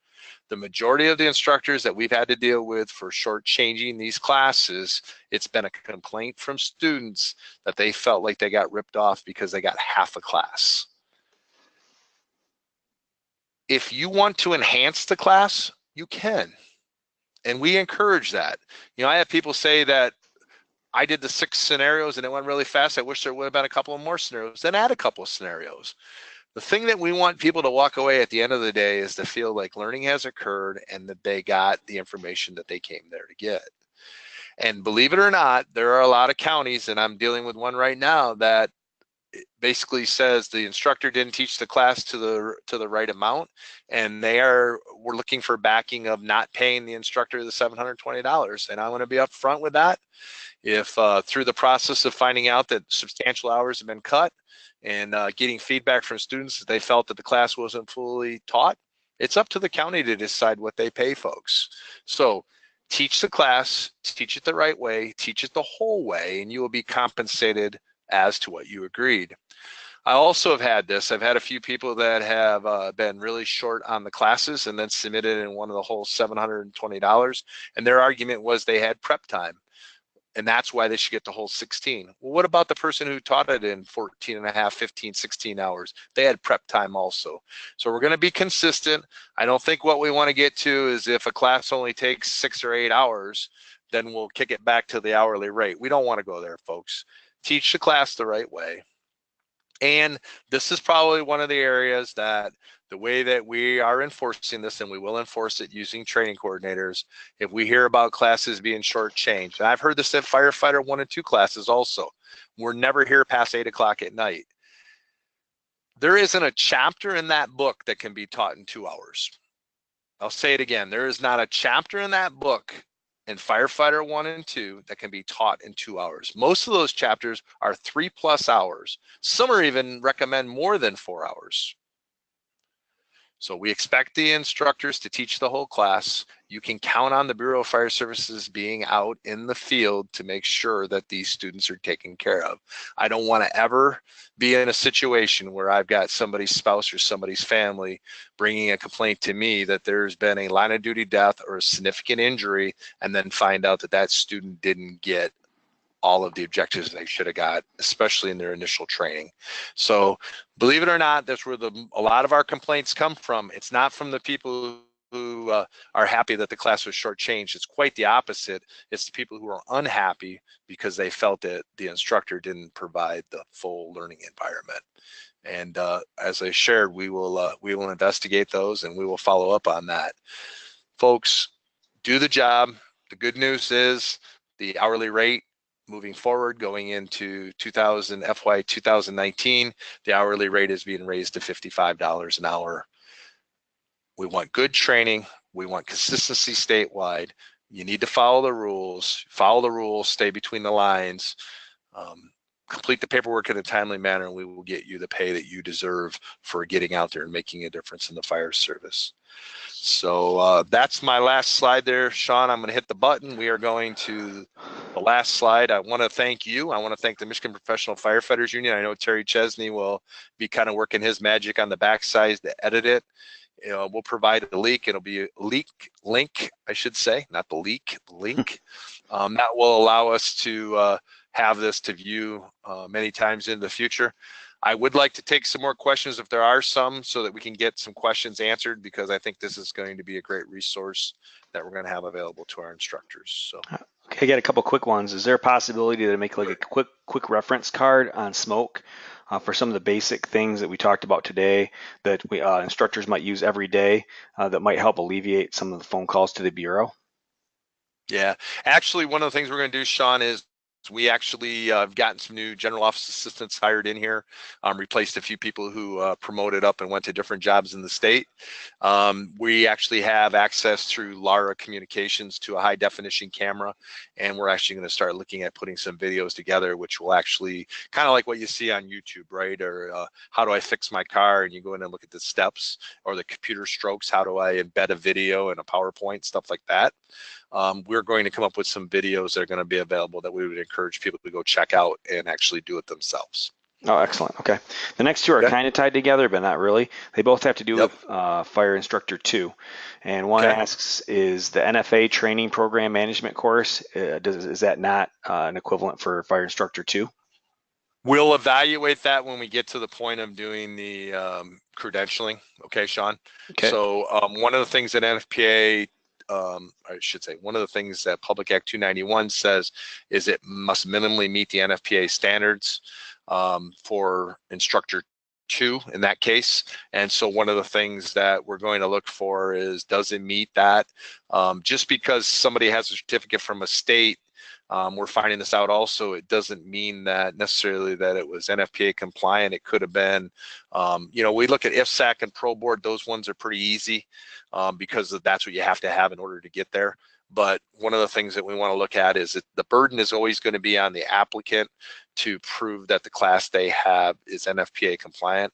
The majority of the instructors that we've had to deal with for shortchanging these classes, it's been a complaint from students that they felt like they got ripped off because they got half a class. If you want to enhance the class, you can. And we encourage that. You know, I have people say that I did the 6 scenarios and it went really fast. I wish there would have been a couple of more scenarios. Then add a couple of scenarios. The thing that we want people to walk away at the end of the day is to feel like learning has occurred and that they got the information that they came there to get. And believe it or not, there are a lot of counties, and I'm dealing with one right now, that it basically says the instructor didn't teach the class to the right amount, and we're looking for backing of not paying the instructor the $720. And I want to be upfront with that. If through the process of finding out that substantial hours have been cut and getting feedback from students that they felt that the class wasn't fully taught, it's up to the county to decide what they pay folks. So teach the class, teach it the right way, teach it the whole way, and you will be compensated as to what you agreed. I also have had this. I've had a few people that have been really short on the classes and then submitted in one of the whole $720, and their argument was they had prep time, and that's why they should get the whole 16. Well, what about the person who taught it in 14 and a half, 15, 16 hours? They had prep time also. So we're going to be consistent. I don't think what we want to get to is if a class only takes 6 or 8 hours, then we'll kick it back to the hourly rate. We don't want to go there, folks. Teach the class the right way. And this is probably one of the areas that the way that we are enforcing this, and we will enforce it using training coordinators, if we hear about classes being shortchanged, and I've heard this at firefighter 1 and 2 classes also, we're never here past 8 o'clock at night. There isn't a chapter in that book that can be taught in 2 hours. I'll say it again, there is not a chapter in that book in firefighter 1 and 2 that can be taught in 2 hours. Most of those chapters are 3+ hours. Some are even recommend more than 4 hours. So we expect the instructors to teach the whole class. You can count on the Bureau of Fire Services being out in the field to make sure that these students are taken care of. I don't want to ever be in a situation where I've got somebody's spouse or somebody's family bringing a complaint to me that there's been a line of duty death or a significant injury, and then find out that that student didn't get all of the objectives they should have got, especially in their initial training. So believe it or not, that's where a lot of our complaints come from. It's not from the people who are happy that the class was shortchanged. It's quite the opposite. It's the people who are unhappy because they felt that the instructor didn't provide the full learning environment. And as I shared, we will investigate those and we will follow up on that. Folks, do the job. The good news is the hourly rate moving forward, going into FY 2019, the hourly rate is being raised to $55 an hour. We want good training. We want consistency statewide. You need to follow the rules, stay between the lines, complete the paperwork in a timely manner, and we will get you the pay that you deserve for getting out there and making a difference in the fire service. So that's my last slide there, Sean. I'm going to hit the button. We are going to the last slide. I want to thank you. I want to thank the Michigan Professional Firefighters Union. I know Terry Chesney will be kind of working his magic on the backside to edit it. We'll provide a link. It'll be a link, I should say, not the leak, the link. That will allow us to have this to view many times in the future. I would like to take some more questions if there are some, so that we can get some questions answered, because I think this is going to be a great resource that we're going to have available to our instructors. So. Okay, I got a couple quick ones. Is there a possibility to make like a quick reference card on smoke for some of the basic things that we talked about today that we instructors might use every day that might help alleviate some of the phone calls to the Bureau? Yeah, actually, one of the things we're going to do, Sean, is we actually have gotten some new general office assistants hired in here, replaced a few people who promoted up and went to different jobs in the state. We actually have access through Lara Communications to a high definition camera, and we're actually going to start looking at putting some videos together, which will actually kind of like what you see on YouTube, right? Or how do I fix my car? And you go in and look at the steps or the computer strokes. How do I embed a video in a PowerPoint, stuff like that. We're going to come up with some videos that are going to be available that we would encourage people to go check out and actually do it themselves. Oh, excellent. Okay. The next two are kind of tied together, but not really. They both have to do with Fire Instructor 2. And one asks, is the NFA training program management course, is that not an equivalent for Fire Instructor 2? We'll evaluate that when we get to the point of doing the credentialing. Okay, Sean? Okay. So one of the things that NFPA, I should say, one of the things that Public Act 291 says is it must minimally meet the NFPA standards for Instructor 2 in that case. And so one of the things that we're going to look for is, does it meet that? Just because somebody has a certificate from a state, we're finding this out also, it doesn't mean that necessarily that it was NFPA compliant. It could have been, we look at IFSAC and Pro Board, those ones are pretty easy because that's what you have to have in order to get there. But one of the things that we want to look at is that the burden is always going to be on the applicant to prove that the class they have is NFPA compliant.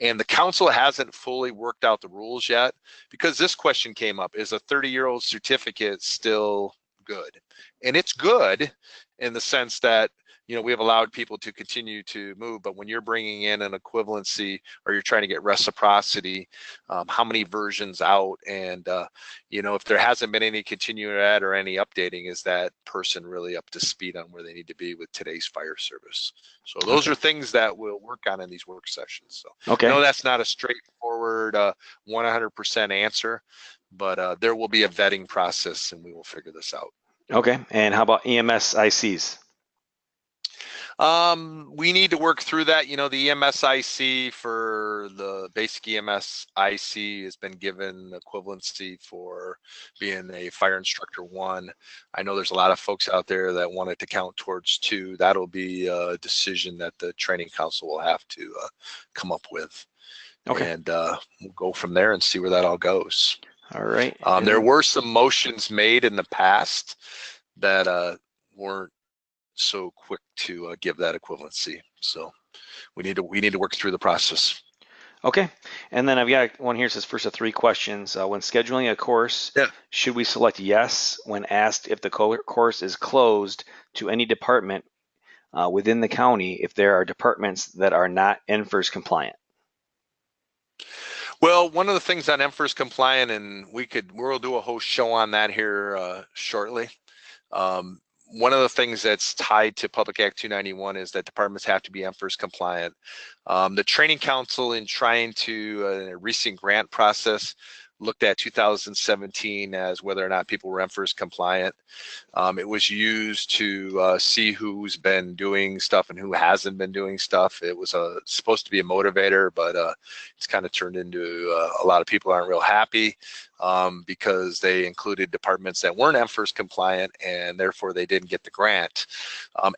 And the council hasn't fully worked out the rules yet, because this question came up: is a 30-year-old certificate still good? And it's good in the sense that, we have allowed people to continue to move, but when you're bringing in an equivalency or you're trying to get reciprocity, how many versions out? And, if there hasn't been any continuing ed or any updating, is that person really up to speed on where they need to be with today's fire service? So those are things that we'll work on in these work sessions. So I know that's not a straightforward 100% answer, but there will be a vetting process and we will figure this out. Okay, and how about EMS ICs? We need to work through that. The EMS IC for the basic EMS IC has been given equivalency for being a Fire Instructor 1. I know there's a lot of folks out there that want it to count towards 2. That'll be a decision that the training council will have to come up with. Okay. And we'll go from there and see where that all goes. All right. There were some motions made in the past that weren't so quick to give that equivalency. So we need to work through the process. Okay. And then I've got one here that says, first of 3 questions. When scheduling a course, should we select yes when asked if the course is closed to any department within the county if there are departments that are not NFIRS compliant? Well, one of the things on NFIRS compliant, and we'll do a whole show on that here shortly. One of the things that's tied to Public Act 291 is that departments have to be NFIRS compliant. The Training Council, in trying to a recent grant process, looked at 2017 as whether or not people were NFIRS compliant. It was used to see who's been doing stuff and who hasn't been doing stuff. It was supposed to be a motivator, but it's kind of turned into a lot of people aren't real happy because they included departments that weren't NFIRS compliant, and therefore they didn't get the grant.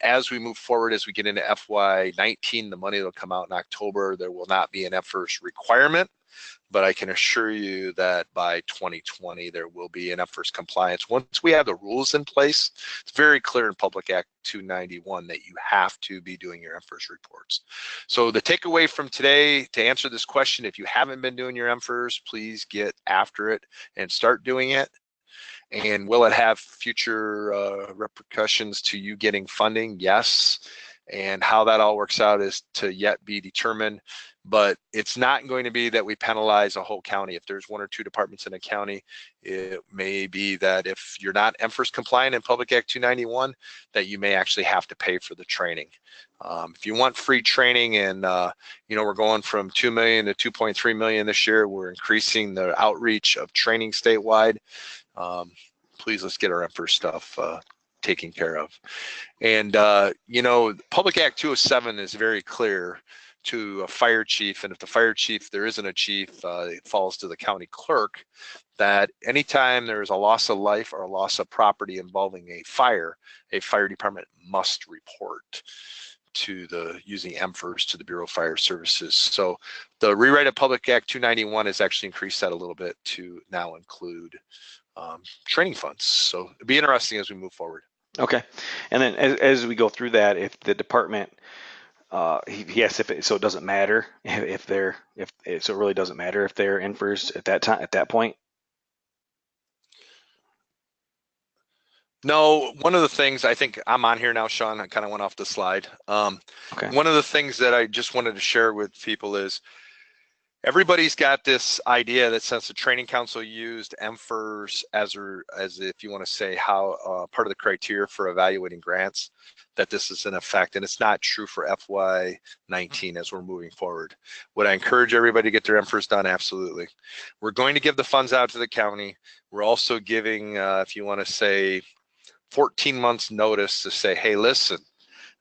As we move forward, as we get into FY19, the money that will come out in October, there will not be an NFIRS requirement but I can assure you that by 2020 there will be an FIRST compliance. Once we have the rules in place, it's very clear in Public Act 291 that you have to be doing your MFIRST reports. So the takeaway from today, to answer this question, if you haven't been doing your MFIRST, please get after it and start doing it. And will it have future repercussions to you getting funding? Yes. And how that all works out is to yet be determined. But it's not going to be that we penalize a whole county. If there's 1 or 2 departments in a county, it may be that if you're not MFIRST compliant in Public Act 291, that you may actually have to pay for the training. If you want free training, and we're going from 2 million to 2.3 million this year, we're increasing the outreach of training statewide. Please, let's get our MFIRST stuff taken care of. And Public Act 207 is very clear to a fire chief, and if the fire chief, there isn't a chief, it falls to the county clerk, that anytime there is a loss of life or a loss of property involving a fire department must report to the using MFIRST to the Bureau of Fire Services. So the rewrite of Public Act 291 has actually increased that a little bit to now include training funds. So it'll be interesting as we move forward. Okay, and then as we go through that, if the department, so it doesn't matter so it really doesn't matter if they're in first at that point. No, one of the things, I think I'm on here now, Sean, I kind of went off the slide. Okay. One of the things that I just wanted to share with people is everybody's got this idea that since the training council used MFIRST as if you want to say how part of the criteria for evaluating grants, that this is in effect, and it's not true for FY19 as we're moving forward. Would I encourage everybody to get their MFIRST done? Absolutely. We're going to give the funds out to the county. We're also giving, if you want to say, 14 months notice to say, hey, listen,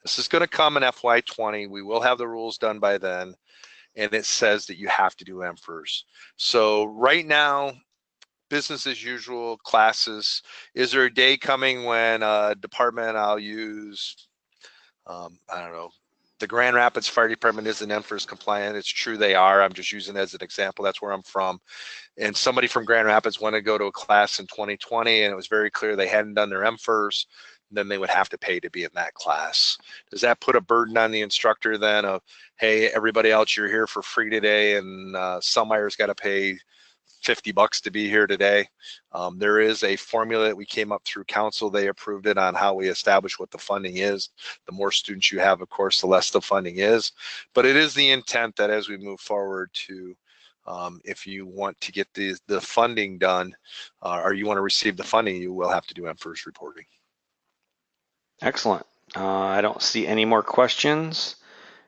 this is going to come in FY20. We will have the rules done by then. And it says that you have to do MFIRST. So right now, business as usual, classes. Is there a day coming when a department, I'll use, I don't know, the Grand Rapids Fire Department isn't MFIRST compliant. It's true they are. I'm just using it as an example. That's where I'm from. And somebody from Grand Rapids wanted to go to a class in 2020, and it was very clear they hadn't done their MFIRST. Then they would have to pay to be in that class. Does that put a burden on the instructor then of, hey, everybody else, you're here for free today, and Sellmeyer's got to pay $50 to be here today? There is a formula that we came up through council. They approved it on how we establish what the funding is. The more students you have, of course, the less the funding is. But it is the intent that as we move forward to, if you want to get the funding done, or you want to receive the funding, you will have to do MFIRST reporting. Excellent. I don't see any more questions.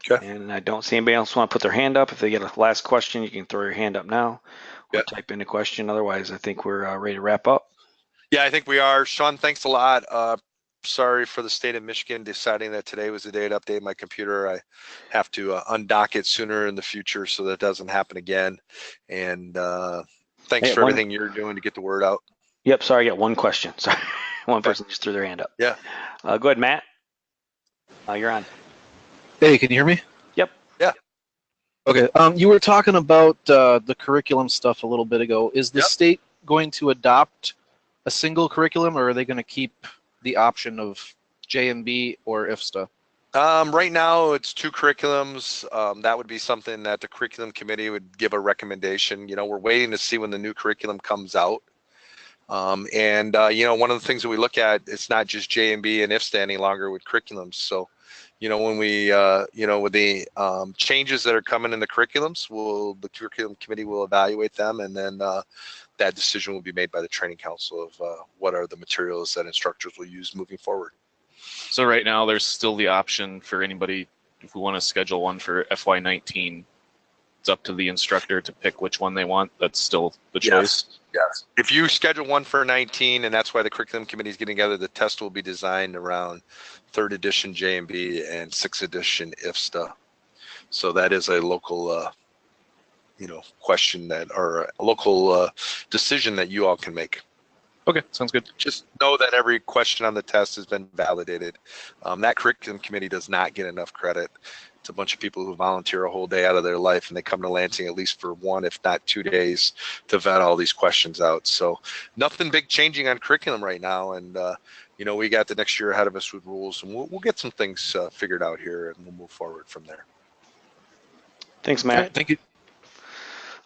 Okay. And I don't see anybody else want to put their hand up. If they get a last question, you can throw your hand up now or type in a question. Otherwise, I think we're ready to wrap up. Yeah, I think we are. Sean, thanks a lot. Sorry for the state of Michigan deciding that today was the day to update my computer. I have to undock it sooner in the future so that doesn't happen again. And thanks for everything you're doing to get the word out. Yep, sorry, I got one question. Sorry, one person just threw their hand up. Yeah. Go ahead, Matt. You're on. Hey, can you hear me? Yep. Yeah. Okay. You were talking about the curriculum stuff a little bit ago. Is the state going to adopt a single curriculum, or are they going to keep the option of JMB or IFSTA? Right now, it's 2 curriculums. That would be something that the curriculum committee would give a recommendation. We're waiting to see when the new curriculum comes out. One of the things that we look at, it's not just JMB and IFSTA any longer with curriculums. So, when we, with the changes that are coming in the curriculums, the curriculum committee will evaluate them, and then that decision will be made by the training council of what are the materials that instructors will use moving forward. So right now, there's still the option for anybody, if we want to schedule one for FY19, it's up to the instructor to pick which one they want. That's still the choice. Yes. If you schedule one for 19, and that's why the curriculum committee is getting together, the test will be designed around 3rd edition JMB and 6th edition IFSTA. So that is a local, question or a local decision that you all can make. Okay, sounds good. Just know that every question on the test has been validated. That curriculum committee does not get enough credit It's a bunch of people who volunteer a whole day out of their life, and they come to Lansing at least for 1, if not 2 days to vet all these questions out. So nothing big changing on curriculum right now. And, you know, we got the next year ahead of us with rules, and we'll get some things figured out here, and we'll move forward from there. Thanks, Matt. Right, thank you.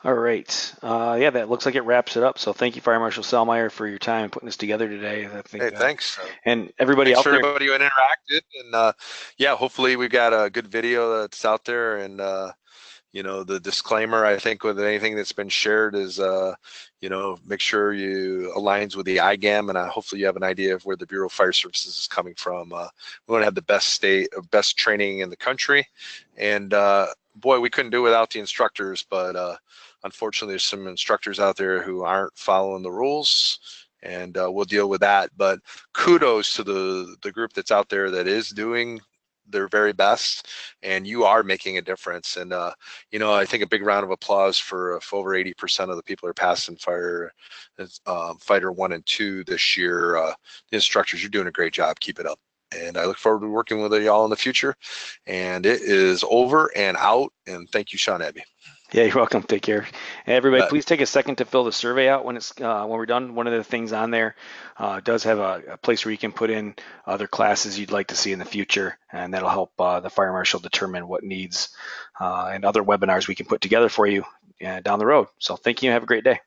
All right. Yeah, that looks like it wraps it up. So thank you, Fire Marshal Selmeyer, for your time putting this together today. I think, Hey, thanks. And everybody Thanks out for there. everybody who interacted. And yeah, hopefully we've got a good video that's out there. And, you know, the disclaimer, I think, with anything that's been shared is, you know, make sure you aligns with the IGAM, and hopefully you have an idea of where the Bureau of Fire Services is coming from. We want to have the best training in the country. And boy, we couldn't do it without the instructors, but unfortunately, there's some instructors out there who aren't following the rules, and we'll deal with that. But kudos to the group that's out there that is doing their very best, and you are making a difference. And you know, I think a big round of applause for if over 80% of the people are passing fighter 1 and 2 this year. The instructors, you're doing a great job. Keep it up. And I look forward to working with y'all in the future. And it is over and out. And thank you, Sean Abbey. Yeah, you're welcome. Take care. And everybody, please take a second to fill the survey out when we're done. One of the things on there does have a place where you can put in other classes you'd like to see in the future, and that'll help the fire marshal determine what needs and other webinars we can put together for you down the road. So thank you. Have a great day.